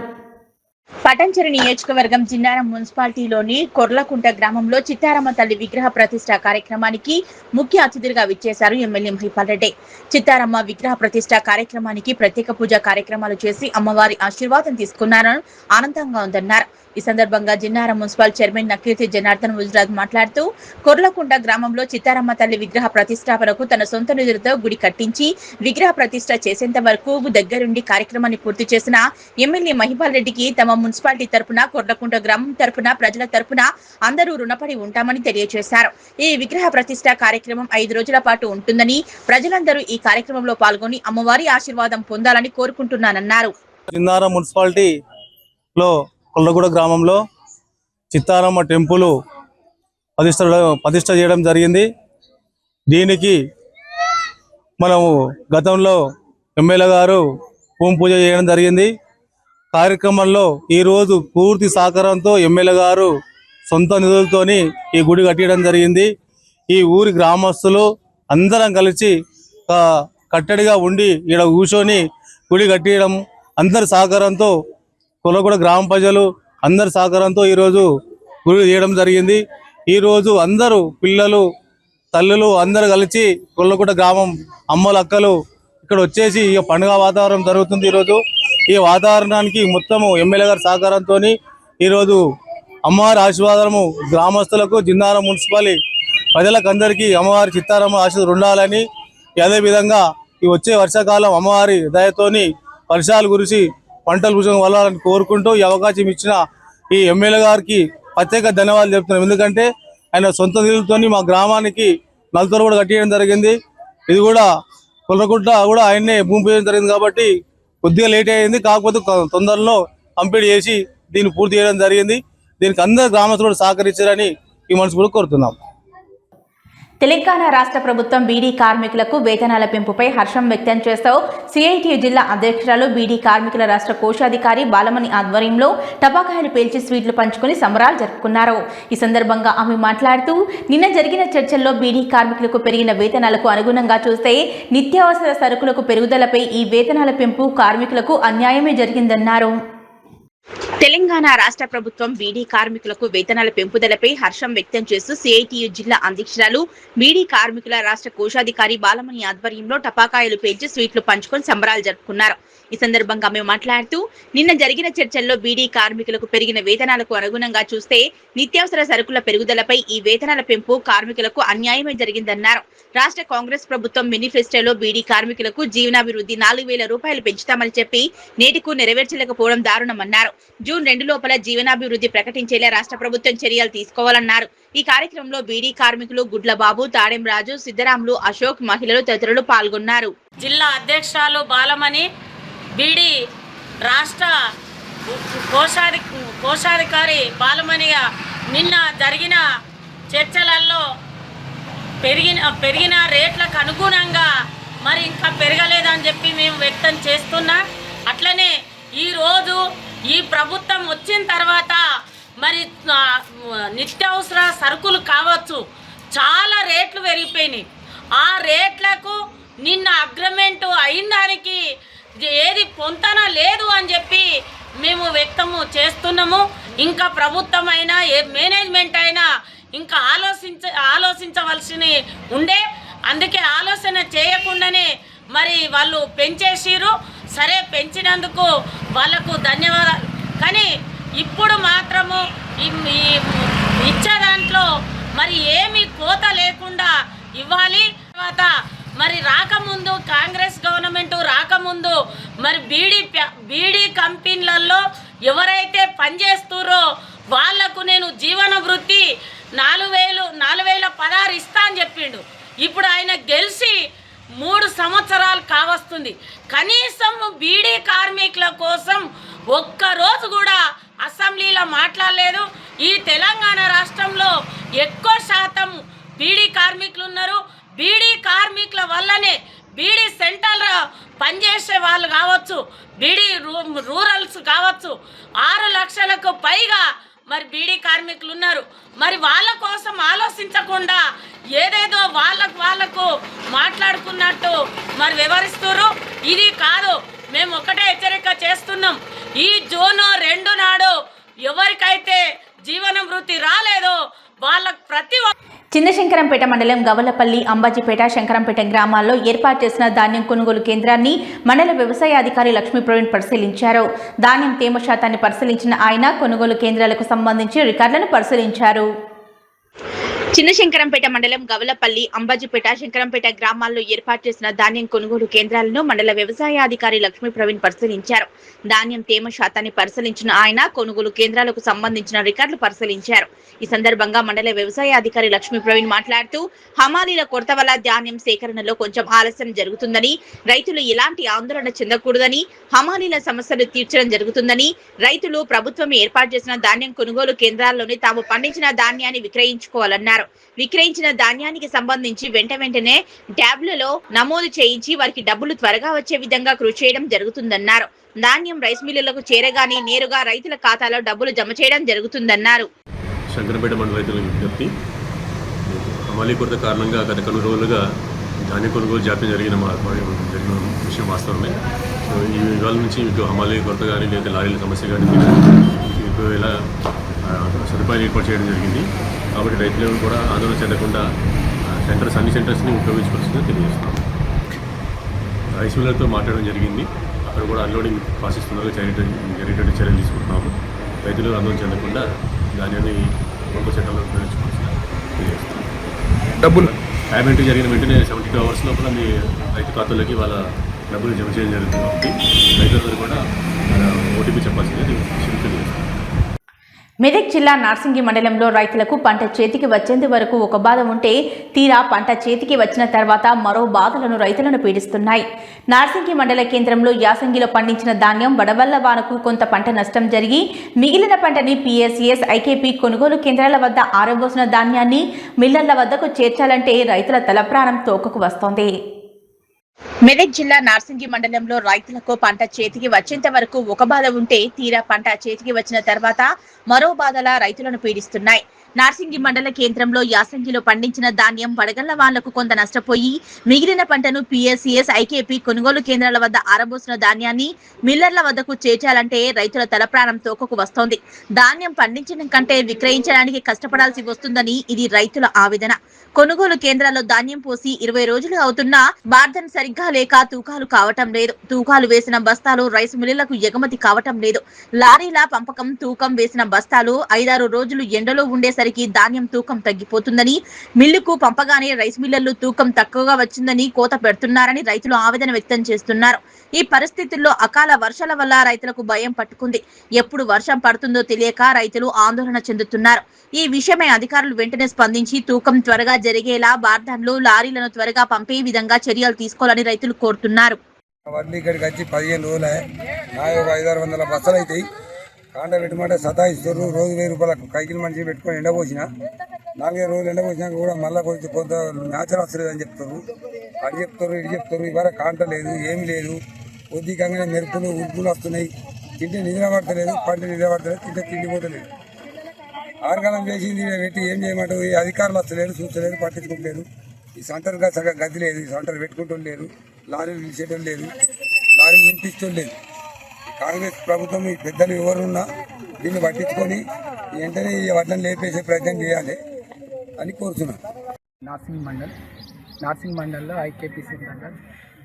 పటంచెరు నియోజకవర్గం జిన్నారం మున్సిపాలిటీలోని కొర్లకుంట గ్రామంలో చిత్తారమ్మ తల్లి విగ్రహ ప్రతిష్ట కార్యక్రమానికి ముఖ్య అతిథిగా విచ్చేశారు ఎమ్మెల్యే మహిపాల్ రెడ్డి. చిత్తారమ్మ విగ్రహ ప్రతిష్ట కార్యక్రమానికి ప్రత్యేక పూజా కార్యక్రమాలు చేసి అమ్మవారి ఆశీర్వాదం తీసుకున్నారని ఆనందంగా ఉందన్నారు. ఈ సందర్భంగా జిన్నారం మున్సిపల్ చైర్మన్ నకీర్తి జనార్దన్ గుజరాత్ మాట్లాడుతూ కొర్లకుంట గ్రామంలో చిత్తారమ్మ తల్లి విగ్రహ ప్రతిష్టాపనకు తన సొంత నిధులతో గుడి కట్టించి విగ్రహ ప్రతిష్ట చేసేంత వరకు దగ్గరుండి కార్యక్రమాన్ని పూర్తి చేసిన ఎమ్మెల్యే మహిపాల్ రెడ్డికి తమ మున్సిపాలిటీ తరపున కొర్లకుంట గ్రామం తరపున ప్రజల తరపున అందరూ రుణపడి ఉంటామని తెలియజేశారు. ఈ విగ్రహ ప్రతిష్ట కార్యక్రమం 5 రోజుల పాటు ఉంటుందని, ప్రజలందరూ ఈ కార్యక్రమంలో పాల్గొని అమ్మవారి ఆశీర్వాదం పొందాలని కోరుకుంటున్నానన్నారు. జిన్నారం మున్సిపాలిటీలో కొల్లగూడ గ్రామంలో చిత్తారమ్మ టెంపుల్ ప్రతిష్ట చేయడం జరిగింది. దీనికి మనము గతంలో ఎమ్మెల్యే గారు భూమి పూజ చేయడం జరిగింది. కార్యక్రమంలో ఈరోజు పూర్తి సహకారంతో ఎమ్మెల్యే గారు సొంత నిధులతోని ఈ గుడి కట్టడం జరిగింది. ఈ ఊరి గ్రామస్తులు అందరం కలిసి కట్టడిగా ఉండి ఇక్కడ కూర్చొని గుడి కట్టడం అందరి సహకారంతో కొల్లగూడ గ్రామ ప్రజలు అందరి సహకారంతో ఈరోజు గుడి చేయడం జరిగింది. ఈరోజు అందరూ పిల్లలు తల్లులు అందరు కలిసి కొల్లగూడ గ్రామం అమ్మలు అక్కలు ఇక్కడ వచ్చేసి ఇక పండుగ వాతావరణం జరుగుతుంది. ఈరోజు ఈ వాతావరణానికి మొత్తము ఎమ్మెల్యే గారి సహకారంతో ఈరోజు అమ్మవారి ఆశీర్వాదము గ్రామస్తులకు జిన్నారం మున్సిపాలిటీ ప్రజలకు అందరికీ అమ్మవారి చిత్తారమ్మ ఆశీర్వాదం ఉండాలని, అదేవిధంగా ఈ వచ్చే వర్షాకాలం అమ్మవారి దయతోని వర్షాలు కురిసి పంటలు కురిసి వల్లాలని కోరుకుంటూ ఈ అవకాశం ఇచ్చిన ఈ ఎమ్మెల్యే గారికి ప్రత్యేక ధన్యవాదాలు చెప్తున్నాం. ఎందుకంటే ఆయన సొంత నిధులతో మా గ్రామానికి నలుతూరు కూడా కట్టేయడం జరిగింది. ఇది కూడా కొల్లగుట్ట కూడా ఆయన్నే భూమి పూజ జరిగింది కాబట్టి కొద్దిగా లేట్ అయ్యింది. కాకపోతే తొందరలో కంప్లీట్ చేసి దీన్ని పూర్తి చేయడం జరిగింది. దీనికి అందరు గ్రామస్తులు సహకరించారని ఈ మనస్ఫూర్తిగా కోరుతున్నాం. తెలంగాణ రాష్ట్ర ప్రభుత్వం బీడీ కార్మికులకు వేతనాల పెంపుపై హర్షం వ్యక్తం చేస్తూ సిఐటియు జిల్లా అధ్యక్షురాలు బీడీ కార్మికుల రాష్ట్ర కోశాధికారి బాలమణి ఆధ్వర్యంలో టపాకాయలు పేల్చి స్వీట్లు పంచుకొని సంబరాలు జరుపుకున్నారు. ఈ సందర్భంగా ఆమె మాట్లాడుతూ నిన్న జరిగిన చర్చల్లో బీడీ కార్మికులకు పెరిగిన వేతనాలకు అనుగుణంగా చూస్తే నిత్యావసర సరుకులకు పెరుగుదలపై ఈ వేతనాల పెంపు కార్మికులకు అన్యాయమే జరిగిందన్నారు. తెలంగాణ రాష్ట్ర ప్రభుత్వం బీడీ కార్మికులకు వేతనాల పెంపుదలపై హర్షం వ్యక్తం చేస్తూ సిఐటియు జిల్లా అధ్యక్షురాలు బీడీ కార్మికుల రాష్ట్ర కోశాధికారి బాలమణి ఆధ్వర్యంలో టపాకాయలు పేల్చి స్వీట్లు పంచుకొని సంబరాలు జరుపుకున్నారు. ఈ సందర్భంగా ఆమె మాట్లాడుతూ నిన్న జరిగిన చర్చల్లో బీడీ కార్మికులకు పెరిగిన వేతనాలకు అనుగుణంగా చూస్తే నిత్యావసర సరుకుల పెరుగుదలపై ఈ వేతనాల పెంపు కార్మికులకు అన్యాయమే జరిగిందన్నారు. రాష్ట్ర కాంగ్రెస్ ప్రభుత్వం మేనిఫెస్టోలో బీడీ కార్మికులకు జీవనాభివృద్ధి 4,000 రూపాయలు పెంచుతామని చెప్పి నేటికు నెరవేర్చలేకపోవడం దారుణమన్నారు. జూన్ 2 లోపల జీవనాభివృద్ధి ప్రకటించేలా రాష్ట్ర ప్రభుత్వం చర్యలు తీసుకోవాలన్నారు. ఈ కార్యక్రమంలో బీడీ కార్మికులు గుడ్లబాబు, తాడెం రాజు, సిద్ధరాములు, అశోక్, మహిళలు తదితరులు పాల్గొన్నారు. జిల్లా అధ్యక్షురాలు బాలమణి, బీడీ రాష్ట్ర కోశాధికారి బాలమణిగా నిన్న జరిగిన చర్చలలో పెరిగిన రేట్లకు అనుగుణంగా మరి ఇంకా పెరగలేదని చెప్పి మేము వ్యక్తం చేస్తున్నా. అట్లనే ఈరోజు ఈ ప్రభుత్వం వచ్చిన తర్వాత మరి నిత్యావసర సరుకులు కావచ్చు చాలా రేట్లు పెరిగిపోయినాయి. ఆ రేట్లకు నిన్న అగ్రిమెంట్ అయిన దానికి ఏది పొంతన లేదు అని చెప్పి మేము వ్యక్తము చేస్తున్నాము. ఇంకా ప్రభుత్వం అయినా ఏ మేనేజ్మెంట్ అయినా ఇంకా ఆలోచించవలసిన ఉండే, అందుకే ఆలోచన చేయకుండానే మరి వాళ్ళు పెంచేసిరు. సరే, పెంచినందుకు వాళ్ళకు ధన్యవాదాలు. కానీ ఇప్పుడు మాత్రము ఇచ్చే దాంట్లో మరి ఏమీ కోత లేకుండా ఇవ్వాలి. తర్వాత మరి రాకముందు కాంగ్రెస్ గవర్నమెంట్ రాకముందు మరి బీడీ కంపెనీలలో ఎవరైతే పనిచేస్తారో వాళ్లకు నేను జీవన వృత్తి 4,016 ఇస్తా అని చెప్పిండు. ఇప్పుడు ఆయన గెలిచి 3 సంవత్సరాలు కావస్తుంది. కనీసం బీడీ కార్మికుల కోసం ఒక్కరోజు కూడా అసెంబ్లీలో మాట్లాడలేదు. ఈ తెలంగాణ రాష్ట్రంలో ఎక్కువ శాతం బీడీ కార్మికులు ఉన్నారు. బీడీ కార్మికుల వల్లనే బీడీ సెంటర్లో పనిచేసే వాళ్ళు కావచ్చు, బీడీ రూరల్స్ కావచ్చు, 6 లక్షలకు పైగా మరి బీడీ కార్మికులు ఉన్నారు. మరి వాళ్ళ కోసం ఆలోచించకుండా ఏదేదో వాళ్ళకు మాట్లాడుకున్నట్టు మరి వివరిస్తున్నారు. ఇది కాదు. మేము ఒకటే హెచ్చరిక చేస్తున్నాం. ఈ జూన్ 2 నాడు ఎవరికైతే జీవన వృత్తి రాలేదో వాళ్ళకు ప్రతి చిన్నశంకరంపేట మండలం గవలపల్లి, అంబాజీపేట, శంకరంపేట గ్రామాల్లో ఏర్పాటు చేసిన ధాన్యం కొనుగోలు కేంద్రాన్ని మండల వ్యవసాయ అధికారి లక్ష్మీ ప్రవీణ్ పరిశీలించారు. ధాన్యం తేమ శాతాన్ని పరిశీలించిన ఆయన కొనుగోలు కేంద్రాలకు సంబంధించి రికార్డులను పరిశీలించారు. చిన్నశంకరంపేట మండలం గవలపల్లి, అంబాజీపేట, శంకరంపేట గ్రామాల్లో ఏర్పాటు చేసిన ధాన్యం కొనుగోలు కేంద్రాలను మండల వ్యవసాయ అధికారి లక్ష్మీ ప్రవీణ్ పరిశీలించారు. ధాన్యం తేమ శాతాన్ని పరిశీలించిన ఆయన కొనుగోలు కేంద్రాలకు సంబంధించిన రికార్డులు పరిశీలించారు. ఈ సందర్భంగా మండల వ్యవసాయ అధికారి లక్ష్మీ ప్రవీణ్ మాట్లాడుతూ హమాలీల కొరత వల్ల ధాన్యం సేకరణలో కొంచెం ఆలస్యం జరుగుతుందని, రైతులు ఎలాంటి ఆందోళన చెందకూడదని, హమాలీల సమస్యలు తీర్చడం జరుగుతుందని, రైతులు ప్రభుత్వం ఏర్పాటు చేసిన ధాన్యం కొనుగోలు కేంద్రాల్లోనే తాము పండించిన ధాన్యాన్ని విక్రయించుకోవాలన్నారు. చేస్తున్నారు. విక్రయించిన ధాన్యానికి సంబంధించి వెంటనే ట్యాబ్లలో నమోదు చేయించి వారికి డబ్బులు త్వరగా వచ్చే విధంగా కృషి చేయడం జరుగుతుందన్నారు. ధాన్యం రైస్ మిల్లులకు చేరగానే నేరుగా రైతుల ఖాతాలో డబ్బులు జమ చేయడం జరుగుతుందన్నారు. శంకరపేట మండల రైతుల విజ్ఞప్తి, హమాలీ కొరత కారణంగా గత కొన్ని రోజులుగా ధాన్య కొనుగోలు జాప్యం జరిగిన విషయం వాస్తవమే. సో ఈ ఇవాళ నుంచి మీకు హమాలీ కొరత కానీ లేదా లారీల సమస్య కానీ మీకు ఇలా సదుపాయాలు ఏర్పాటు చేయడం జరిగింది. కాబట్టి రైతులు కూడా ఆందోళన చెందకుండా అన్ని సెంటర్స్ని ఉపయోగించుకోవాల్సిందిగా తెలియజేస్తున్నాం. రైస్ మిల్లర్తో మాట్లాడడం జరిగింది. అక్కడ కూడా అన్లోడింగ్ ప్రాసెస్ తొందరగా జరిగేటట్టు చర్యలు తీసుకుంటున్నాము. రైతులు ఆందోళన చెందకుండా ధాన్యాన్ని కొనుగోలు సెంటర్లో ఉపయోగించుకోవాల్సిందిగా తెలియజేస్తున్నాం. డబ్బులు పేమెంట్ జరిగిన వెంటనే 72 hours లోపల మీ రైతు ఖాతాలోకి వాళ్ళ డబ్బులు జమ చేయడం జరుగుతుంది. కాబట్టి రైతులందరూ కూడా ఓటీపీ చెప్పాల్సిందే తెలియజేస్తాం. మెదక్ జిల్లా నార్సింగి మండలంలో రైతులకు పంట చేతికి వచ్చేంత వరకు ఒక బాధ ఉంటే తీరా పంట చేతికి వచ్చిన తర్వాత మరో బాధలను రైతులను పీడిస్తున్నాయి. నార్సింగి మండల కేంద్రంలో యాసంగిలో పండించిన ధాన్యం వడవల్ల వానకు కొంత పంట నష్టం జరిగి మిగిలిన పంటని PSCS IKP కొనుగోలు కేంద్రాల వద్ద ఆరబోసిన ధాన్యాన్ని మిల్లర్ల వద్దకు చేర్చాలంటే రైతుల తలప్రాణం తోకకు వస్తోంది. మెదక్ జిల్లా నార్సింగి మండలంలో రైతులకు పంట చేతికి వచ్చేంత వరకు ఒక బాధ ఉంటే తీరా పంట చేతికి వచ్చిన తర్వాత మరో బాధల రైతులను పీడిస్తున్నాయి. నార్సింగి మండల కేంద్రంలో యాసంగిలో పండించిన ధాన్యం వడగళ్ల వాళ్లకు కొంత నష్టపోయి మిగిలిన పంటను PSCS IKP కొనుగోలు కేంద్రాల వద్ద ఆరబోసిన ధాన్యాన్ని మిల్లర్ల వద్దకు చేర్చాలంటే రైతుల తలప్రాణం తోకకు వస్తోంది. ధాన్యం పండించడం కంటే విక్రయించడానికి కష్టపడాల్సి వస్తుందని ఇది రైతుల ఆవేదన. కొనుగోలు కేంద్రాల్లో ధాన్యం పోసి 20 రోజులు అవుతున్నా బార్దన్ సరిగ్గా లేక తూకాలు కావటం లేదు. తూకాలు వేసిన బస్తాలు రైస్ మిల్లులకు ఎగుమతి కావటం లేదు. లారీల పంపకం తూకం వేసిన బస్తాలు 5-6 రోజులు ఎండలో ఉండేసరికి ధాన్యం తూకం తగ్గిపోతుందని, మిల్లుకు పంపగానే రైస్ మిల్లర్లు తూకం తక్కువగా వచ్చిందని కోత పెడుతున్నారని రైతులు ఆవేదన వ్యక్తం చేస్తున్నారు. ఈ పరిస్థితుల్లో అకాల వర్షాల వల్ల రైతులకు భయం పట్టుకుంది. ఎప్పుడు వర్షం పడుతుందో తెలియక రైతులు ఆందోళన చెందుతున్నారు. ఈ విషయమై అధికారులు వెంటనే స్పందించి తూకం త్వరగా జరిగేలా బార్దన్లు లారీలను త్వరగా పంపే విధంగా చర్యలు తీసుకోవాలని రైతులు కోరుతున్నారు. వడ్లు ఇక్కడికి వచ్చి 15 రోజులే నా 500-600 బస్సులు అవుతాయి. కాంట పెట్టుమంటే సతాయిస్తారు. రోజు 1000 రూపాయలకు కైకిలు మనిషి పెట్టుకొని ఎండపోసిన 4 రోజులు ఎండపోసినాక కూడా మళ్ళీ కొంత న్యాచురల్ వస్తుంది అని చెప్తారు. అది చెప్తారు, ఇది చెప్తారు. ఇవాళ కాంట లేదు, ఏమి లేదు. ఉద్దికంగానే మెరుపులు ఉడుపులు వస్తున్నాయి. తింటే నిద్ర పడతలేదు, పంట నిద్ర పడతలేదు, తింటే తిండిపోతలేదు. ఆరుగాలం చేసింది పెట్టి ఏం చేయమంటారు. ఈ అధికారులు వస్తలేరు, చూస్తలేరు, పట్టించుకుంటలేరు. ఈ సెంటర్గా సగం గది లేదు, ఈ సెంటర్ పెట్టుకుంటూ లేరు, లారీలు తీసేయడం లేదు, లారీలు నింపించడం లేదు. కాంగ్రెస్ ప్రభుత్వం ఈ పెద్దలు ఎవరున్నా దీన్ని పట్టించుకొని వెంటనే ఈ వడ్లను లేపేసే ప్రయత్నం చేయాలి అని కోరుతున్నాను. నార్సింగ్ మండల్లో IKP సెంటర్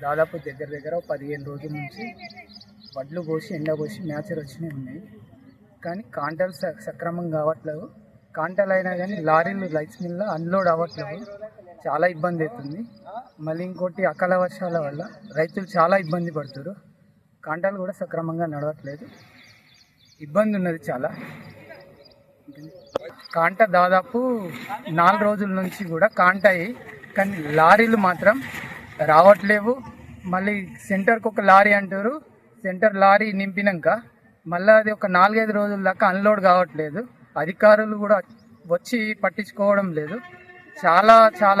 దాదాపు దగ్గర 15 రోజుల నుంచి వడ్లు కోసి ఎండబోసి మ్యాచర్ వచ్చినవి ఉన్నాయి. కానీ కాంటాలు సక్రమంగా కావట్లేదు. కాంటాలు అయినా కానీ లారీలు రైస్ మిల్లో అన్లోడ్ అవ్వట్లేదు. చాలా ఇబ్బంది అవుతుంది. మళ్ళీ ఇంకోటి అకాల వర్షాల వల్ల రైతులు చాలా ఇబ్బంది పడుతారు. కాంటాలు కూడా సక్రమంగా నడవట్లేదు. ఇబ్బంది ఉన్నది చాలా. కాంట దాదాపు 4 రోజుల నుంచి కూడా కాంట అయ్యి కానీ లారీలు మాత్రం రావట్లేవు. మళ్ళీ సెంటర్కి ఒక లారీ అంటారు. సెంటర్ లారీ నింపినాక మళ్ళీ అది ఒక 4-5 రోజుల దాకా అన్లోడ్ కావట్లేదు. అధికారులు కూడా వచ్చి పట్టించుకోవడం లేదు. చాలా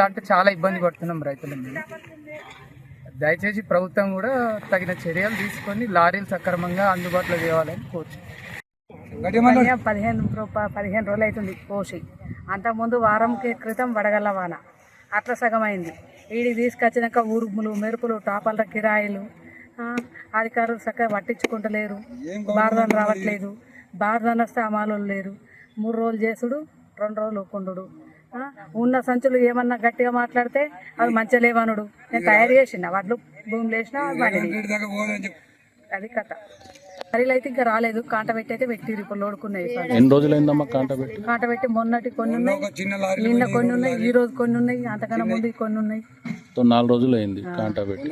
అంటే చాలా ఇబ్బంది పడుతున్నాం రైతులు. మేము దయచేసి ప్రభుత్వం కూడా తగిన చర్యలు తీసుకొని లారీలు సక్రమంగా అందుబాటులో తేవాలని కోరుచు. 15 రోజులు అవుతుంది కోసి. అంతకుముందు వారం క్రితం వడగళ్ళ వాన అట్లా సగమైంది. వీడికి తీసుకొచ్చినాక ఊరుములు మెరుపులు టాపాల కిరాయిలు అధికారులు చక్కగా పట్టించుకుంటలేరు. బార్దాన్ రావట్లేదు. బార్దాన్ వస్తే అమాలు లేరు. 3 రోజులు చేసుడు, 2 రోజులు ఊకుండు. ఉన్న సంచులు ఏమన్నా గట్టిగా మాట్లాడితే అవి మంచిగా లేవనుడు. నేను తయారు చేసిన వడ్లు భూమిలో వేసిన అది కథ. లారీలు అయితే ఇంకా రాలేదు. కాంట పెట్టి అయితే పెట్టిరు. ఇప్పుడు లోడుకున్నాయి. ఎన్ని రోజులైందమ్మా కాంట పెట్టి? కాంట పెట్టి మొన్నటి కొన్ని ఉన్నాయి, నిన్న కొన్ని ఉన్నాయి, ఈ రోజు కొన్ని ఉన్నాయి, అంతకన్నా ముందు కొన్ని ఉన్నాయి. 4 రోజులు అయింది కాంట పెట్టి.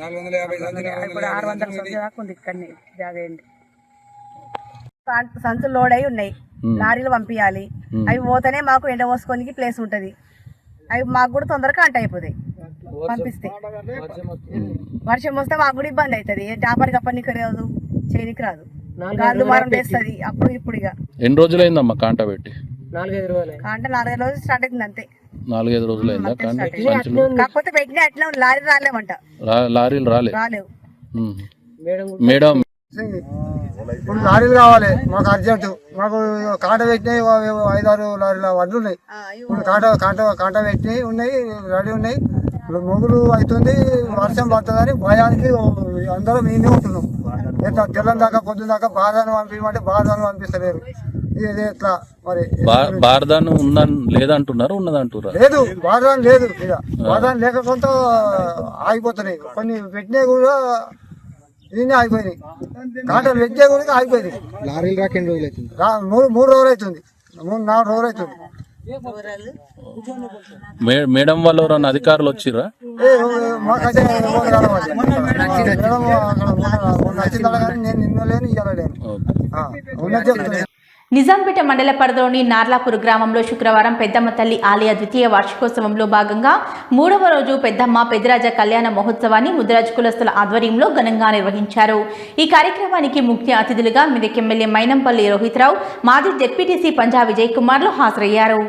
ఇప్పుడు 600 సంచులు దాకా ఉంది. ఇక్కడనే జాగేయండి. సంచులు లోడ్ అయి ఉన్నాయి. లారీలు పంపించాలి. అవి పోతేనే మాకు ఎండ పోసుకోనికి ప్లేస్ ఉంటుంది. అవి మాకు కూడా తొందరగా కాంట అయిపోతాయి పంపిస్తే. వర్షం వస్తే మాకు కూడా ఇబ్బంది అవుతుంది. టాపర్కి అప్పనికి రాదు, చేయనికి రాదు. గాలి వారం వేస్తుంది అప్పుడు ఇప్పుడు. ఇక ఎన్ని రోజులైందమ్మా కాంట పెట్టి? కాంట 4-5 రోజులు స్టార్ట్ అవుతుంది అంతే. 4-5 రోజులైందా కంచులు? కాకపోతే పెట్టిన అట్లా లారీ రాలేమంట, లారీలు రాలేవు. మేడం ఇప్పుడు లారీలు కావాలి మాకు అర్జెంటు. మాకు కాంట పెట్టినాయి 5-6 లారీల వడ్లు ఉన్నాయి. ఇప్పుడు కాంట పెట్టినాయి ఉన్నాయి, రెడీ ఉన్నాయి. ఇప్పుడు మొగులు అవుతుంది, వర్షం పడుతుందని భయానికి అందరూ మేమే ఉంటున్నాం. తెల్లం దాకా పొద్దున దాకా బాధను పంపించమంటే బాధను పంపిస్తలేరు. ఇది ఎట్లా మరి? బార్దాను ఉందని లేదంటున్నారు, ఉన్నదంటున్నారు. లేదు, బాధను లేదు. ఇక బాధను లేకపోతే ఆగిపోతున్నాయి. కొన్ని పెట్టినాయి కూడా దీన్ని ఆగిపోయినాయి. కాంటలు పెట్టినా కూడా ఆగిపోయినాయి. లారీలు రాక ఎన్ని రోజులు అవుతుంది? 3 రోజులు అవుతుంది, 3-4 రోజులు అవుతుంది. మేడం వాళ్ళు ఎవరన్నా అధికారులు వచ్చిరా? మాకైతే నేను నిన్న లేని ఇవ్వాలి లేను ఉన్నది చెప్తున్నాను. నిజాంపేట మండల పరిధిలోని నార్లాపూర్ గ్రామంలో శుక్రవారం పెద్దమ్మ తల్లి ఆలయ ద్వితీయ వార్షికోత్సవంలో భాగంగా 3వ రోజు పెద్దమ్మ పెద్దరాజ కళ్యాణ మహోత్సవాన్ని ముదిరాజ్ కులస్తుల ఆధ్వర్యంలో ఘనంగా నిర్వహించారు. ఈ కార్యక్రమానికి ముఖ్య అతిథులుగా మెదక్ ఎమ్మెల్యే మైనంపల్లి రోహిత్రావు, మాజీ జెడ్పీటీసీ పంజా విజయ్ కుమార్లు హాజరయ్యారు.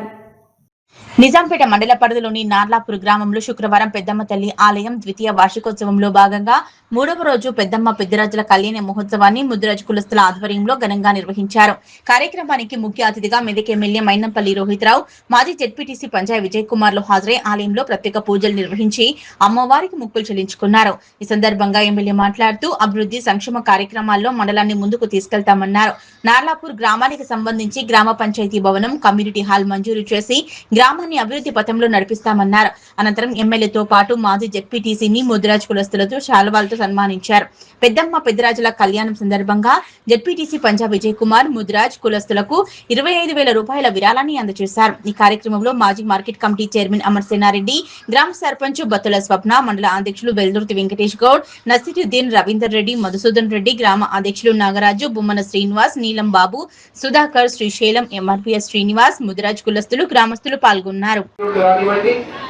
నిజాంపేట మండల పరిధిలోని నార్లాపూర్ గ్రామంలో శుక్రవారం పెద్దమ్మ తల్లి ఆలయం ద్వితీయ వార్షికోత్సవంలో భాగంగా 3వ రోజు పెద్దమ్మ పెద్దరాజుల కళ్యాణ మహోత్సవాన్ని ముదిరాజ్ కులస్తుల ఆధ్వర్యంలో ఘనంగా నిర్వహించారు. కార్యక్రమానికి ముఖ్య అతిథిగా మెదక్ ఎమ్మెల్యే మైనంపల్లి రోహిత్రావు, మాజీ జెడ్పీటీసీ పంజా విజయ్ కుమార్లు హాజరై ఆలయంలో ప్రత్యేక పూజలు నిర్వహించి అమ్మవారికి మొక్కులు చెల్లించుకున్నారు. ఈ సందర్భంగా ఎమ్మెల్యే మాట్లాడుతూ అభివృద్ధి సంక్షేమ కార్యక్రమాల్లో మండలాన్ని ముందుకు తీసుకెళ్తామన్నారు. నార్లాపూర్ గ్రామానికి సంబంధించి గ్రామ పంచాయతీ భవనం, కమ్యూనిటీ హాల్ మంజూరు చేసి గ్రామాన్ని అభివృద్ధి పథంలో నడిపిస్తామన్నారు. అనంతరం ఎమ్మెల్యేతో పాటు మాజీ జెడ్పీటీసీని ముదిరాజ్ కులస్తులతో శాలువాలతో సన్మానించారు. పెద్దమ్మ పెద్దరాజుల కళ్యాణం సందర్భంగా జెడ్పీటీసీ పంజా విజయ్ కుమార్ ముదిరాజ్ కులస్తులకు 25,000 రూపాయల విరాళాన్ని అందజేశారు. ఈ కార్యక్రమంలో మాజీ market committee chairman Amar Sena Reddy, గ్రామ సర్పంచ్ బత్తుల స్వప్న, మండల అధ్యక్షులు వెల్దుర్తి వెంకటేష్ గౌడ్, నసిరుద్దీన్, రవీందర్ రెడ్డి, మధుసూదన్ రెడ్డి, గ్రామ అధ్యక్షులు నాగరాజు, బొమ్మన శ్రీనివాస్, నీలం బాబు, సుధాకర్, శ్రీశైలం, ఎంఆర్పీఎస్ శ్రీనివాస్, ముదిరాజ్ కులస్తులు, గ్రామస్తులు పాల్గొన్నారు.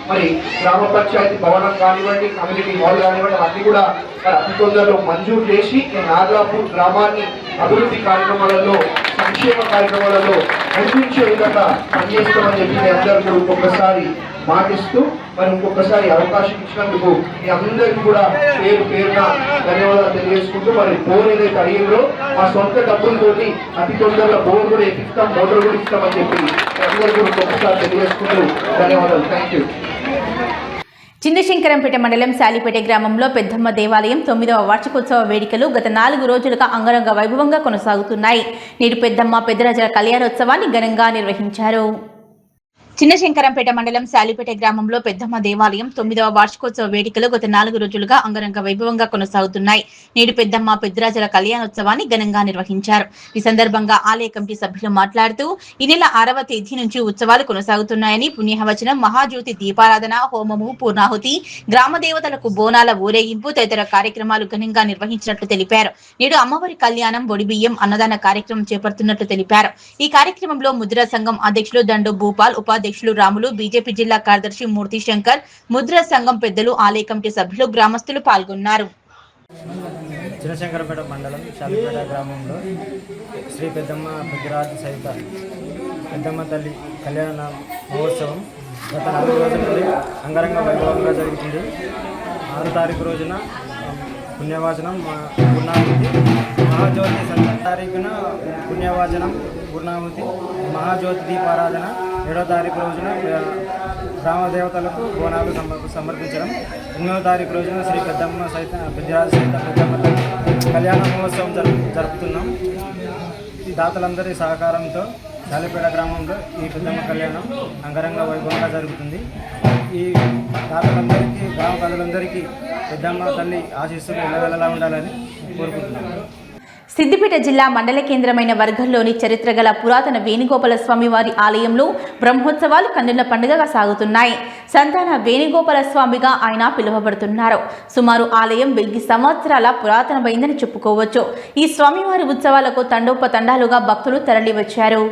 మరి గ్రామ పంచాయతీ భవనం కానివ్వండి, కమ్యూనిటీ హాల్ కానివ్వండి, అన్ని కూడా అతి తొందరలో మంజూరు చేసి నార్లాపూర్ గ్రామాన్ని అభివృద్ధి కార్యక్రమాలలో, సంక్షేమ కార్యక్రమాలలో కనిపించే విధంగా పనిచేస్తామని చెప్పి మీ అందరూ ఒక్కొక్కసారి మాటిస్తూ మరి ఇంకొకసారి అవకాశం ఇచ్చినందుకు మీ అందరికీ కూడా పేరున ధన్యవాదాలు తెలియజేసుకుంటూ మరి బోర్ ఏదైతే అడిగిందో మా సొంత డబ్బులతోటి అతి తొందరలో బోర్ కూడా ఎక్కిస్తాం, మోటార్ కూడా ఇస్తామని చెప్పి అందరికీ ఒక్కొక్కసారి తెలియజేసుకుంటూ ధన్యవాదాలు. Thank you. చిన్నశంకరంపేట మండలం శాలిపేట గ్రామంలో పెద్దమ్మ దేవాలయం 9వ వార్షికోత్సవ వేడుకలు గత 4 రోజులుగా అంగరంగ వైభవంగా కొనసాగుతున్నాయి. నేడు పెద్దమ్మ పెద్దరాజుల కళ్యాణోత్సవాన్ని ఘనంగా నిర్వహించారు. చిన్నశంకరంపేట మండలం శాలిపేట గ్రామంలో పెద్దమ్మ దేవాలయం 9వ వార్షికోత్సవ వేడుకలు గత 4 రోజులుగా అంగరంగ వైభవంగా కొనసాగుతున్నాయి. నేడు పెద్దమ్మ పెద్దరాజుల కళ్యాణోత్సవాన్ని ఘనంగా నిర్వహించారు. ఈ సందర్భంగా ఆలయ కమిటీ సభ్యులు మాట్లాడుతూ ఈ నెల 6వ తేదీ నుంచి ఉత్సవాలు కొనసాగుతున్నాయని, పుణ్యవచనం, మహాజ్యోతి దీపారాధన, హోమము, పూర్ణాహుతి, గ్రామ దేవతలకు బోనాల ఊరేగింపు తదితర కార్యక్రమాలు ఘనంగా నిర్వహించినట్లు తెలిపారు. నేడు అమ్మవారి కళ్యాణం, బొడిబియ్యం, అన్నదాన కార్యక్రమం చేపడుతున్నట్లు తెలిపారు. ఈ కార్యక్రమంలో ముద్రా సంఘం అధ్యక్షులు దండు భూపాల్, ఉపాధ్యక్షులు రాములు, బీజేపీ జిల్లా కార్యదర్శి మూర్తి శంకర్, ముద్రా సంఘం పెద్దలు, ఆలయ కమిటీ సభ్యులు, గ్రామస్తులు పాల్గొన్నారు. చిన్నశంకరంపేట మండలం శాలిపేట గ్రామంలో శ్రీ పెద్దమ్మ పెద్దరాజు సహిత పెద్దమ్మ తల్లి కళ్యాణ మహోత్సవం గత 4 రోజుల నుండి అంగరంగ వైభవంగా జరుగుతుంది. 6వ తారీఖు రోజున పుణ్యవాచనం, పూర్ణాహుతి, మహాజ్యోతి, తారీఖున పుణ్యవాచనం, పూర్ణాహుతి, మహాజ్యోతి దీపారాధన, 7వ తారీఖు రోజున గ్రామ దేవతలకు బోనాలు సమర్పించడం, 8వ తారీఖు రోజున శ్రీ పెద్దమ్మ సహిత పెద్దరాజు సహిత పెద్దమ్మ కళ్యాణ మహోత్సవం జరుపుతున్నాం. ఈ దాతలందరి సహకారంతో శాలిపేట గ్రామంలో ఈ పెద్దమ్మ కళ్యాణం అంగరంగ వైభవంగా జరుగుతుంది. ఈ దాతలందరికీ, గ్రామ ప్రజలందరికీ పెద్దమ్మ తల్లి ఆశీస్సులు ఎల్లవెల్లలా ఉండాలని కోరుకుంటున్నాను. సిద్దిపేట జిల్లా మండల కేంద్రమైన వర్గంలోని చరిత్ర గల పురాతన వేణుగోపాల స్వామి వారి ఆలయంలో బ్రహ్మోత్సవాలు కన్నుల పండుగగా సాగుతున్నాయి. సంతాన వేణుగోపాల స్వామిగా ఆయన పిలువబడుతున్నారు. సుమారు ఆలయం 1000 సంవత్సరాల పురాతనమైందని చెప్పుకోవచ్చు. ఈ స్వామివారి ఉత్సవాలకు తండోపతండాలుగా భక్తులు తరలివచ్చారు.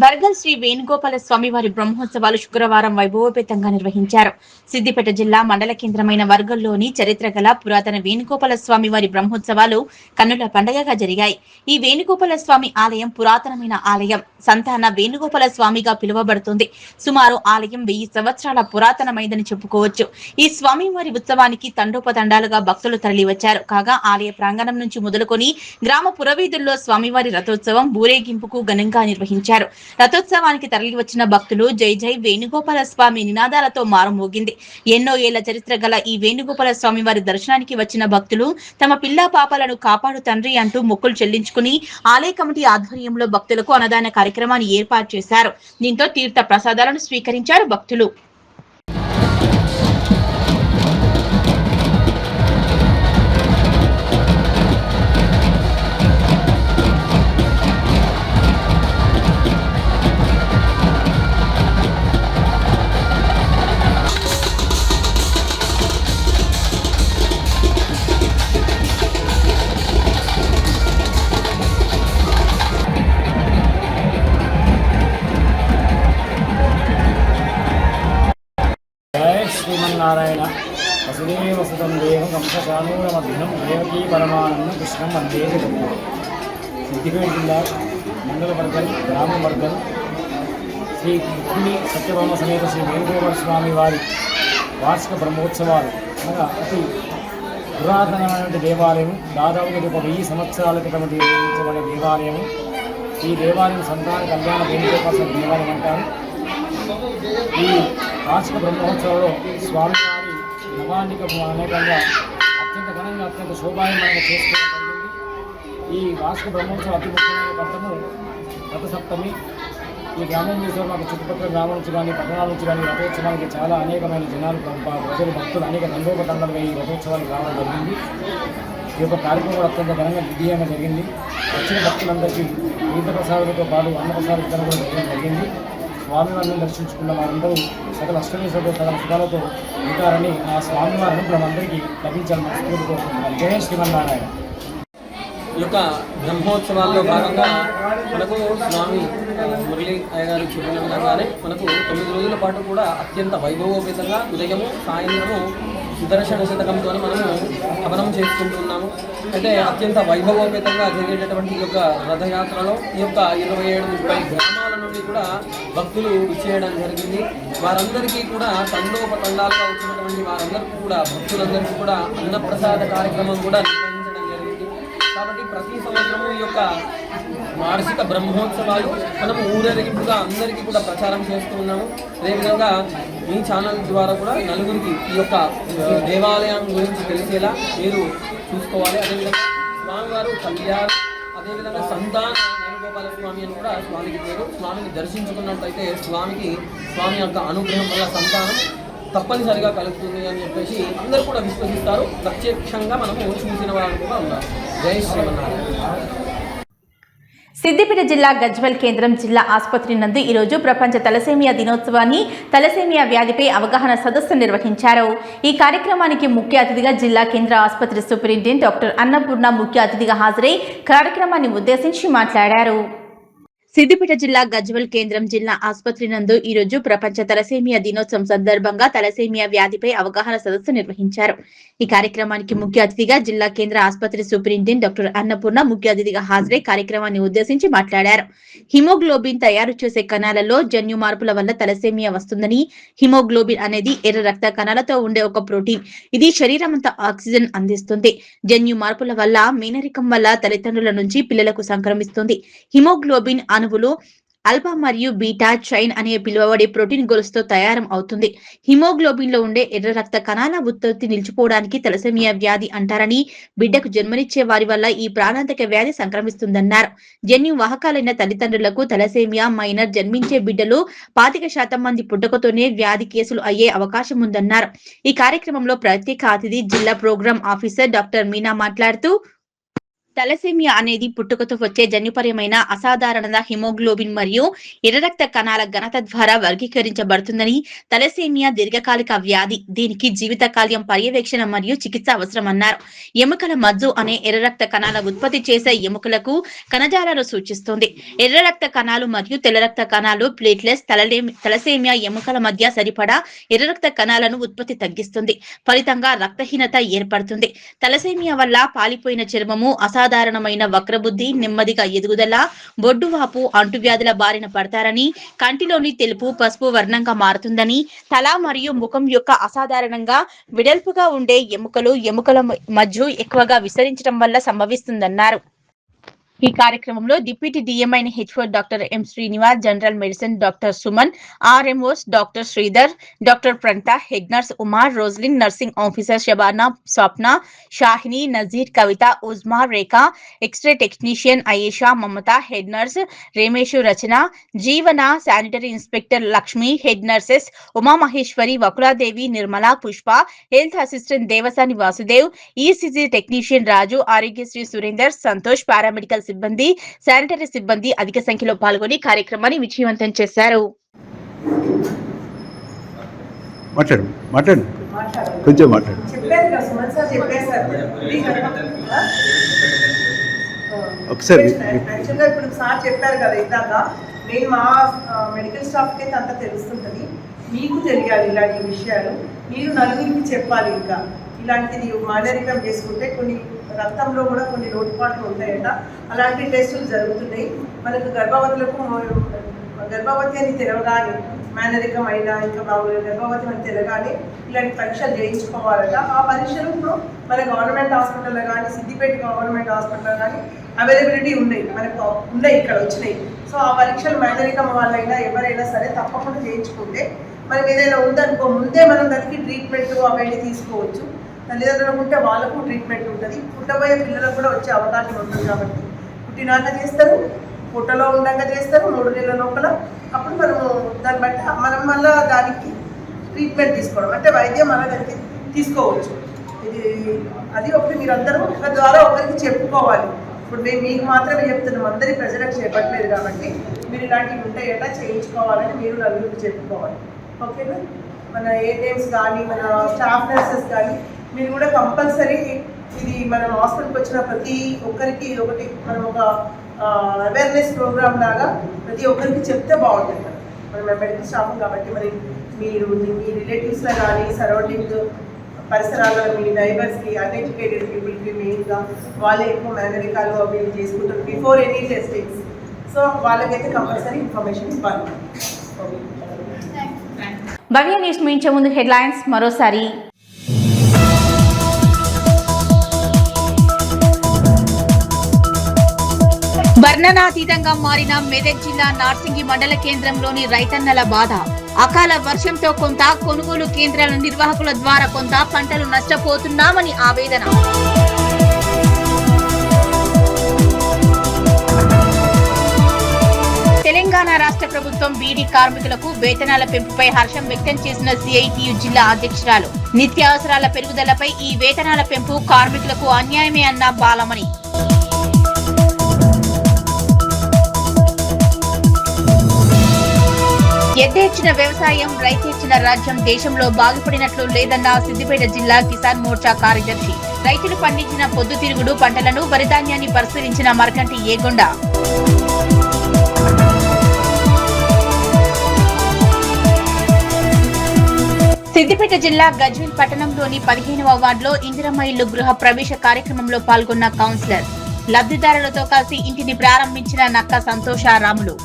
వర్గల్ శ్రీ వేణుగోపాల స్వామి వారి బ్రహ్మోత్సవాలు శుక్రవారం వైభవోపేతంగా నిర్వహించారు. సిద్దిపేట జిల్లా మండల కేంద్రమైన వర్గల్లోని చరిత్ర గల పురాతన వేణుగోపాల స్వామి వారి బ్రహ్మోత్సవాలు కన్నుల పండగగా జరిగాయి. ఈ వేణుగోపాల స్వామి ఆలయం పురాతనమైన ఆలయం. సంతాన వేణుగోపాల స్వామిగా పిలువబడుతుంది. సుమారు ఆలయం 1000 సంవత్సరాల పురాతనమైందని చెప్పుకోవచ్చు. ఈ స్వామివారి ఉత్సవానికి తండోపతండాలుగా భక్తులు తరలివచ్చారు. కాగా ఆలయ ప్రాంగణం నుంచి మొదలుకొని గ్రామ పురవీధుల్లో స్వామివారి రథోత్సవం ఊరేగింపుకు ఘనంగా నిర్వహించారు. రథోత్సవానికి తరలివచ్చిన భక్తులు జై జై వేణుగోపాల స్వామి నినాదాలతో మారుమోగింది. ఎన్నో ఏళ్ల చరిత్ర గల ఈ వేణుగోపాల స్వామి వారి దర్శనానికి వచ్చిన భక్తులు తమ పిల్లా పాపాలను కాపాడు తండ్రి అంటూ మొక్కులు చెల్లించుకుని ఆలయ కమిటీ ఆధ్వర్యంలో భక్తులకు అన్నదాన కార్యక్రమాన్ని ఏర్పాటు చేశారు. దీంతో తీర్థ ప్రసాదాలను స్వీకరించారు భక్తులు. శ్రీమన్నారాయణ వసుదేవ సుతం దేవం కంసచానూరమధ్యనం దేవకీ పరమానందం కృష్ణం వందే జగద్గురు. సిద్దిపేట జిల్లా మండల వర్గం గ్రామ వర్గం శ్రీ రుక్మిణి సత్యభామ సమేత శ్రీ వేణుగోపాల స్వామి వారి వార్షిక బ్రహ్మోత్సవాలు అనగా అతి పురాతనమైనటువంటి దేవాలయం. దాదాపుగా 1000 సంవత్సరాల క్రితం నిర్మించబడిన దేవాలయం. ఈ దేవాలయం సంతాన కళ్యాణ వేణుగోపాల దేవాలయం అంటారు. ఈ వార్షిక బ్రహ్మోత్సవంలో స్వామివారి నవాన్నిక అనేకంగా అత్యంత ఘనంగా అత్యంత శోభాయమానంగా చేసుకోవడం జరిగింది. ఈ వార్షిక బ్రహ్మోత్సవం అతి ముఖ్యమైన ఘట్టము రథసప్తమి. ఈ గ్రామం చేసే మాకు చుట్టుపక్కల గ్రామం నుంచి కానీ పట్టణాల నుంచి కానీ రథోత్సవానికి చాలా అనేకమైన జనాలు ప్రజలు భక్తులు అనేక దండోపదండలుగా ఈ రథోత్సవానికి రావడం జరిగింది. ఈ యొక్క కార్యక్రమం అత్యంత ఘనంగా విజయంగా జరిగింది. వచ్చిన భక్తులందరికీ తీర్థ ప్రసాదాలతో పాటు అన్నప్రసాద వితరణ కూడా జరగడం జరిగింది. స్వామివారిని దర్శించుకున్న వారందరూ సకల అష్టమేశ్వరుడు సకల శుభాలతో ఉంటారని ఆ స్వామివారిని మనందరికీ లభించాలని మనస్ఫూర్తిగా కోరుకుంటున్నాను. జయ శ్రీమన్నారాయణ. ఈ యొక్క బ్రహ్మోత్సవాల్లో భాగంగా మనకు స్వామి మురళీ గారు చెప్పిన విధంగానే మనకు 9 రోజుల పాటు కూడా అత్యంత వైభవోపేతంగా ఉదయము సాయంత్రము సుదర్శన శతకంతో మనము హవనం చేసుకుంటున్నాము. అయితే అత్యంత వైభవోపేతంగా జరిగేటటువంటి ఈ యొక్క రథయాత్రలో ఈ యొక్క 27-30 గ్రామాల నుండి కూడా భక్తులు విచ్చేయడం జరిగింది. వారందరికీ కూడా తండోపతండాలుగా వచ్చినటువంటి వారందరికీ కూడా భక్తులందరికీ కూడా అన్నప్రసాద కార్యక్రమం కూడా నిర్వహించడం జరిగింది. కాబట్టి ప్రతి సంవత్సరము ఈ యొక్క వార్షిక బ్రహ్మోత్సవాలు మనము ఊరేగింపుగా అందరికీ కూడా ప్రచారం చేస్తూ ఉన్నాము. అదేవిధంగా మీ ఛానల్ ద్వారా కూడా నలుగురికి ఈ యొక్క దేవాలయం గురించి తెలిసేలా మీరు చూసుకోవాలి. అదేవిధంగా స్వామివారు కళ్యాణ్, అదేవిధంగా సంతాన వేణుగోపాల స్వామి అని కూడా స్వామికి పేరు. స్వామిని దర్శించుకున్నట్లయితే స్వామి యొక్క అనుగ్రహం వల్ల సంతానం తప్పనిసరిగా కలుగుతుంది అని చెప్పేసి అందరూ కూడా విశ్వసిస్తారు. ప్రత్యక్షంగా మనము చూసిన వారు కూడా ఉన్నారు. జై శ్రీమన్నారాయణ. సిద్దిపేట జిల్లా గజ్వెల్ కేంద్రం జిల్లా ఆసుపత్రి నందు ఈరోజు ప్రపంచ తలసేమియా దినోత్సవాన్ని తలసేమియా వ్యాధిపై అవగాహన సదస్సు నిర్వహించారు. ఈ కార్యక్రమానికి ముఖ్య అతిథిగా జిల్లా కేంద్ర ఆసుపత్రి సూపరింటెండెంట్ డాక్టర్ అన్నపూర్ణ ముఖ్య అతిథిగా హాజరై కార్యక్రమాన్ని ఉద్దేశించి మాట్లాడారు. సిద్దిపేట జిల్లా గజ్వెల్ కేంద్రం జిల్లా ఆసుపత్రి నందు ఈరోజు ప్రపంచ తలసేమియా దినోత్సవం సందర్భంగా తలసేమియా వ్యాధిపై అవగాహన సదస్సు నిర్వహించారు. ఈ కార్యక్రమానికి ముఖ్య అతిథిగా జిల్లా కేంద్ర ఆసుపత్రి సూపరింటెండెంట్ డాక్టర్ అన్నపూర్ణ ముఖ్య అతిథిగా హాజరై కార్యక్రమాన్ని ఉద్దేశించి మాట్లాడారు. హిమోగ్లోబిన్ తయారు చేసే కణాలలో జన్యు మార్పుల వల్ల తలసేమియా వస్తుందని, హిమోగ్లోబిన్ అనేది ఎర్ర రక్త కణాలతో ఉండే ఒక ప్రోటీన్. ఇది శరీరమంతా ఆక్సిజన్ అందిస్తుంది. జన్యు మార్పుల వల్ల మేనరికం వల్ల తల్లిదండ్రుల నుంచి పిల్లలకు సంక్రమిస్తుంది. హిమోగ్లోబిన్ అణువులు ఆల్ఫా మరియు బీటా చైన్ అనే పిలువబడే ప్రోటీన్ గొలుసుతో తయారు అవుతుంది. హిమోగ్లోబిన్ లో ఉండే ఎర్ర రక్త కణాల ఉత్పత్తి నిలిచిపోవడానికి తలసేమియా వ్యాధి అంటారని, బిడ్డకు జన్మనిచ్చే వారి వల్ల ఈ ప్రాణాంతక వ్యాధి సంక్రమిస్తుందన్నారు. జన్యు వాహకాలైన తల్లిదండ్రులకు తలసేమియా మైనర్ జన్మించే బిడ్డలు 25% మంది పుట్టుకతోనే వ్యాధి కేసులు అయ్యే అవకాశం ఉందన్నారు. ఈ కార్యక్రమంలో ప్రత్యేక అతిథి జిల్లా ప్రోగ్రామ్ ఆఫీసర్ డాక్టర్ మీనా మాట్లాడుతూ తలసేమియా అనేది పుట్టుకతో వచ్చే జన్యుపరమైన అసాధారణ హిమోగ్లోబిన్ మరియు ఎర్ర రక్త కణాల ఘనత ద్వారా వర్గీకరించబడుతుందని, తలసేమియా దీర్ఘకాలిక వ్యాధి, దీనికి జీవితకాలం పర్యవేక్షణ మరియు చికిత్స అవసరమన్నారు. ఎముకల మజ్జు అనే ఎర్ర రక్త కణాల ఉత్పత్తి చేసే ఎముకలకు కణజాలను సూచిస్తుంది. ఎర్ర రక్త కణాలు మరియు తెల్ల రక్త కణాలు ప్లేట్లెట్స్ తలసేమియా ఎముకల మధ్య సరిపడా ఎర్ర రక్త కణాలను ఉత్పత్తి తగ్గిస్తుంది. ఫలితంగా రక్తహీనత ఏర్పడుతుంది. తలసేమియా వల్ల పాలిపోయిన చర్మము, అసాధారణమైన వక్రబుద్ధి, నెమ్మదిగా ఎదుగుదల, బొడ్డువాపు, అంటువ్యాధుల బారిన పడతారని, కంటిలోని తెలుపు పసుపు వర్ణంగా మారుతుందని, తల మరియు ముఖం యొక్క అసాధారణంగా వెడల్పుగా ఉండే ఎముకల మధ్య ఎక్కువగా విస్తరించడం వల్ల సంభవిస్తుందన్నారు. ఈ కార్యక్రమంలో deputy DMI HO doctor M Srinivas, general medicine doctor Suman, RMOs doctor Sridhar, doctor Pranta, head nurse Uma, Roslin, nursing officer Shabana, Swapna, Shahini, Nazir, Kavitha, Uzma, Rekha, x-ray technician Ayesha, Mamata, head nurse Ramesh, Rachana, Jeevana, sanitary inspector Lakshmi, head nurses Umamaheshwari, Vakuladevi, Nirmala, Pushpa, health assistant Devasani Vasudev, ECG technician Raju, Aarogyasri Surender, Santosh, paramedical సిబ్బంది, శానిటరీ సిబ్బంది అధిక సంఖ్యలో పాల్గొని కార్యక్రమాన్ని విజయవంతం చేశారు. ఒకసారి యాక్చువల్గా ఇప్పుడు సార్ చెప్పారు కదా ఇందాక, నేను మా మెడికల్ స్టాఫ్కి అయితే అంతా తెలుస్తుంటుంది. మీకు తెలియాలి ఇలాంటి విషయాలు, మీరు నలుగురికి చెప్పాలి. ఇంకా ఇలాంటిది మానరికం చేసుకుంటే కొన్ని రక్తంలో కూడా కొన్ని లోటుపాట్లు ఉంటాయట. అలాంటి టెస్టులు జరుగుతున్నాయి. మనకు గర్భవతి అని తెలవగానే, మేనరికం అయినా ఇంకా మామూలుగా గర్భవతి అని తెలగానే ఇలాంటి పరీక్షలు చేయించుకోవాలట. ఆ పరీక్షలు ఇప్పుడు మన గవర్నమెంట్ హాస్పిటల్లో కానీ, సిద్దిపేట గవర్నమెంట్ హాస్పిటల్లో కానీ అవైలబిలిటీ ఉన్నాయి ఇక్కడ వచ్చినాయి. సో ఆ పరీక్షలు మేనరికం వాళ్ళైనా ఎవరైనా సరే తప్పకుండా చేయించుకుంటే మనకి ఏదైనా ఉందనుకో, ముందే మనం దానికి ట్రీట్మెంట్ అవన్నీ తీసుకోవచ్చు. తల్లిదండ్రులకు ఉంటే వాళ్ళకు ట్రీట్మెంట్ ఉంటుంది. పుట్టబోయే పిల్లలకు కూడా వచ్చే అవకాశం ఉంటుంది. కాబట్టి పుట్టినాక చేస్తారు, పుట్టలో ఉండగా చేస్తారు, 3 నెలల లోపల. అప్పుడు మనము దాన్ని బట్టి మనం మళ్ళీ దానికి ట్రీట్మెంట్ తీసుకోవడం, అంటే వైద్యం మన దానికి తీసుకోవచ్చు. అది ఒకటి మీరందరూ ఒక ద్వారా ఒకరికి చెప్పుకోవాలి. ఇప్పుడు మేము మీకు మాత్రమే చెప్తున్నాం, అందరి ప్రజలకు చెప్పట్లేదు. కాబట్టి మీరు ఇలాంటివి ఉంటాయట చేయించుకోవాలని మీరు నలుగురికి చెప్పుకోవాలి. ఓకేనా? మన ఏటీఎంస్ కానీ, మన స్టాఫ్ నర్సెస్ కానీ మీరు కూడా కంపల్సరీ ఇది మనం హాస్పిటల్కి వచ్చిన ప్రతి ఒక్కరికి ఇది ఒకటి మనం ఒక అవేర్నెస్ ప్రోగ్రామ్ లాగా ప్రతి ఒక్కరికి చెప్తే బాగుంటుంది. మనం మెడికల్ స్టాఫ్ కాబట్టి మరి మీరు మీ రిలేటివ్స్లో కానీ, సరౌండింగ్ పరిసరాల్లో మీ నైబర్స్కి, అన్ఎడ్యుకేటెడ్ పీపుల్కి మెయిన్గా వాళ్ళే ఎక్కువ మేనరికాలు అవి చేసుకుంటారు బిఫోర్ ఎనీ టెస్టింగ్స్. సో వాళ్ళకైతే కంపల్సరీ ఇన్ఫర్మేషన్ ఇవ్వాలి. భవ్య న్యూస్ ముగించే ముందు హెడ్లైన్స్ మరోసారి. వర్ణనాతీతంగా మారిన మెదక్ జిల్లా నార్సింగి మండల కేంద్రంలోని రైతన్నల బాధ. అకాల వర్షంతో కొంత, కొనుగోలు కేంద్రాల నిర్వాహకుల ద్వారా కొంత పంటలు నష్టపోతున్నామని ఆవేదన. తెలంగాణ రాష్ట్ర ప్రభుత్వం బీడీ కార్మికులకు వేతనాల పెంపుపై హర్షం వ్యక్తం చేసిన సిఐటియు జిల్లా అధ్యక్షురాలు. నిత్యావసరాల పెరుగుదలపై ఈ వేతనాల పెంపు కార్మికులకు అన్యాయమే అన్న బాలమణి. ఎద్దేర్చిన వ్యవసాయం, రైతేర్చిన రాజ్యం దేశంలో బాగుపడినట్లు లేదన్న సిద్దిపేట జిల్లా కిసాన్ మోర్చా కార్యదర్శి. రైతులు పండించిన పొద్దుతిరుగుడు పంటలను, వరిధాన్యాన్ని పరిశీలించిన మరకంటి ఏగొండ. సిద్దిపేట జిల్లా గజ్వేల్ పట్టణంలోని 15వ వార్డులో ఇందిరమ్మ ఇల్లు గృహ ప్రవేశ కార్యక్రమంలో పాల్గొన్న కౌన్సిలర్. లబ్ధిదారులతో కలిసి ఇంటిని ప్రారంభించిన నక్క సంతోషారాములు.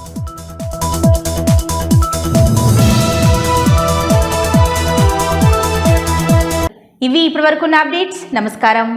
ఇవి ఇప్పటివరకున్న అప్డేట్స్. నమస్కారం.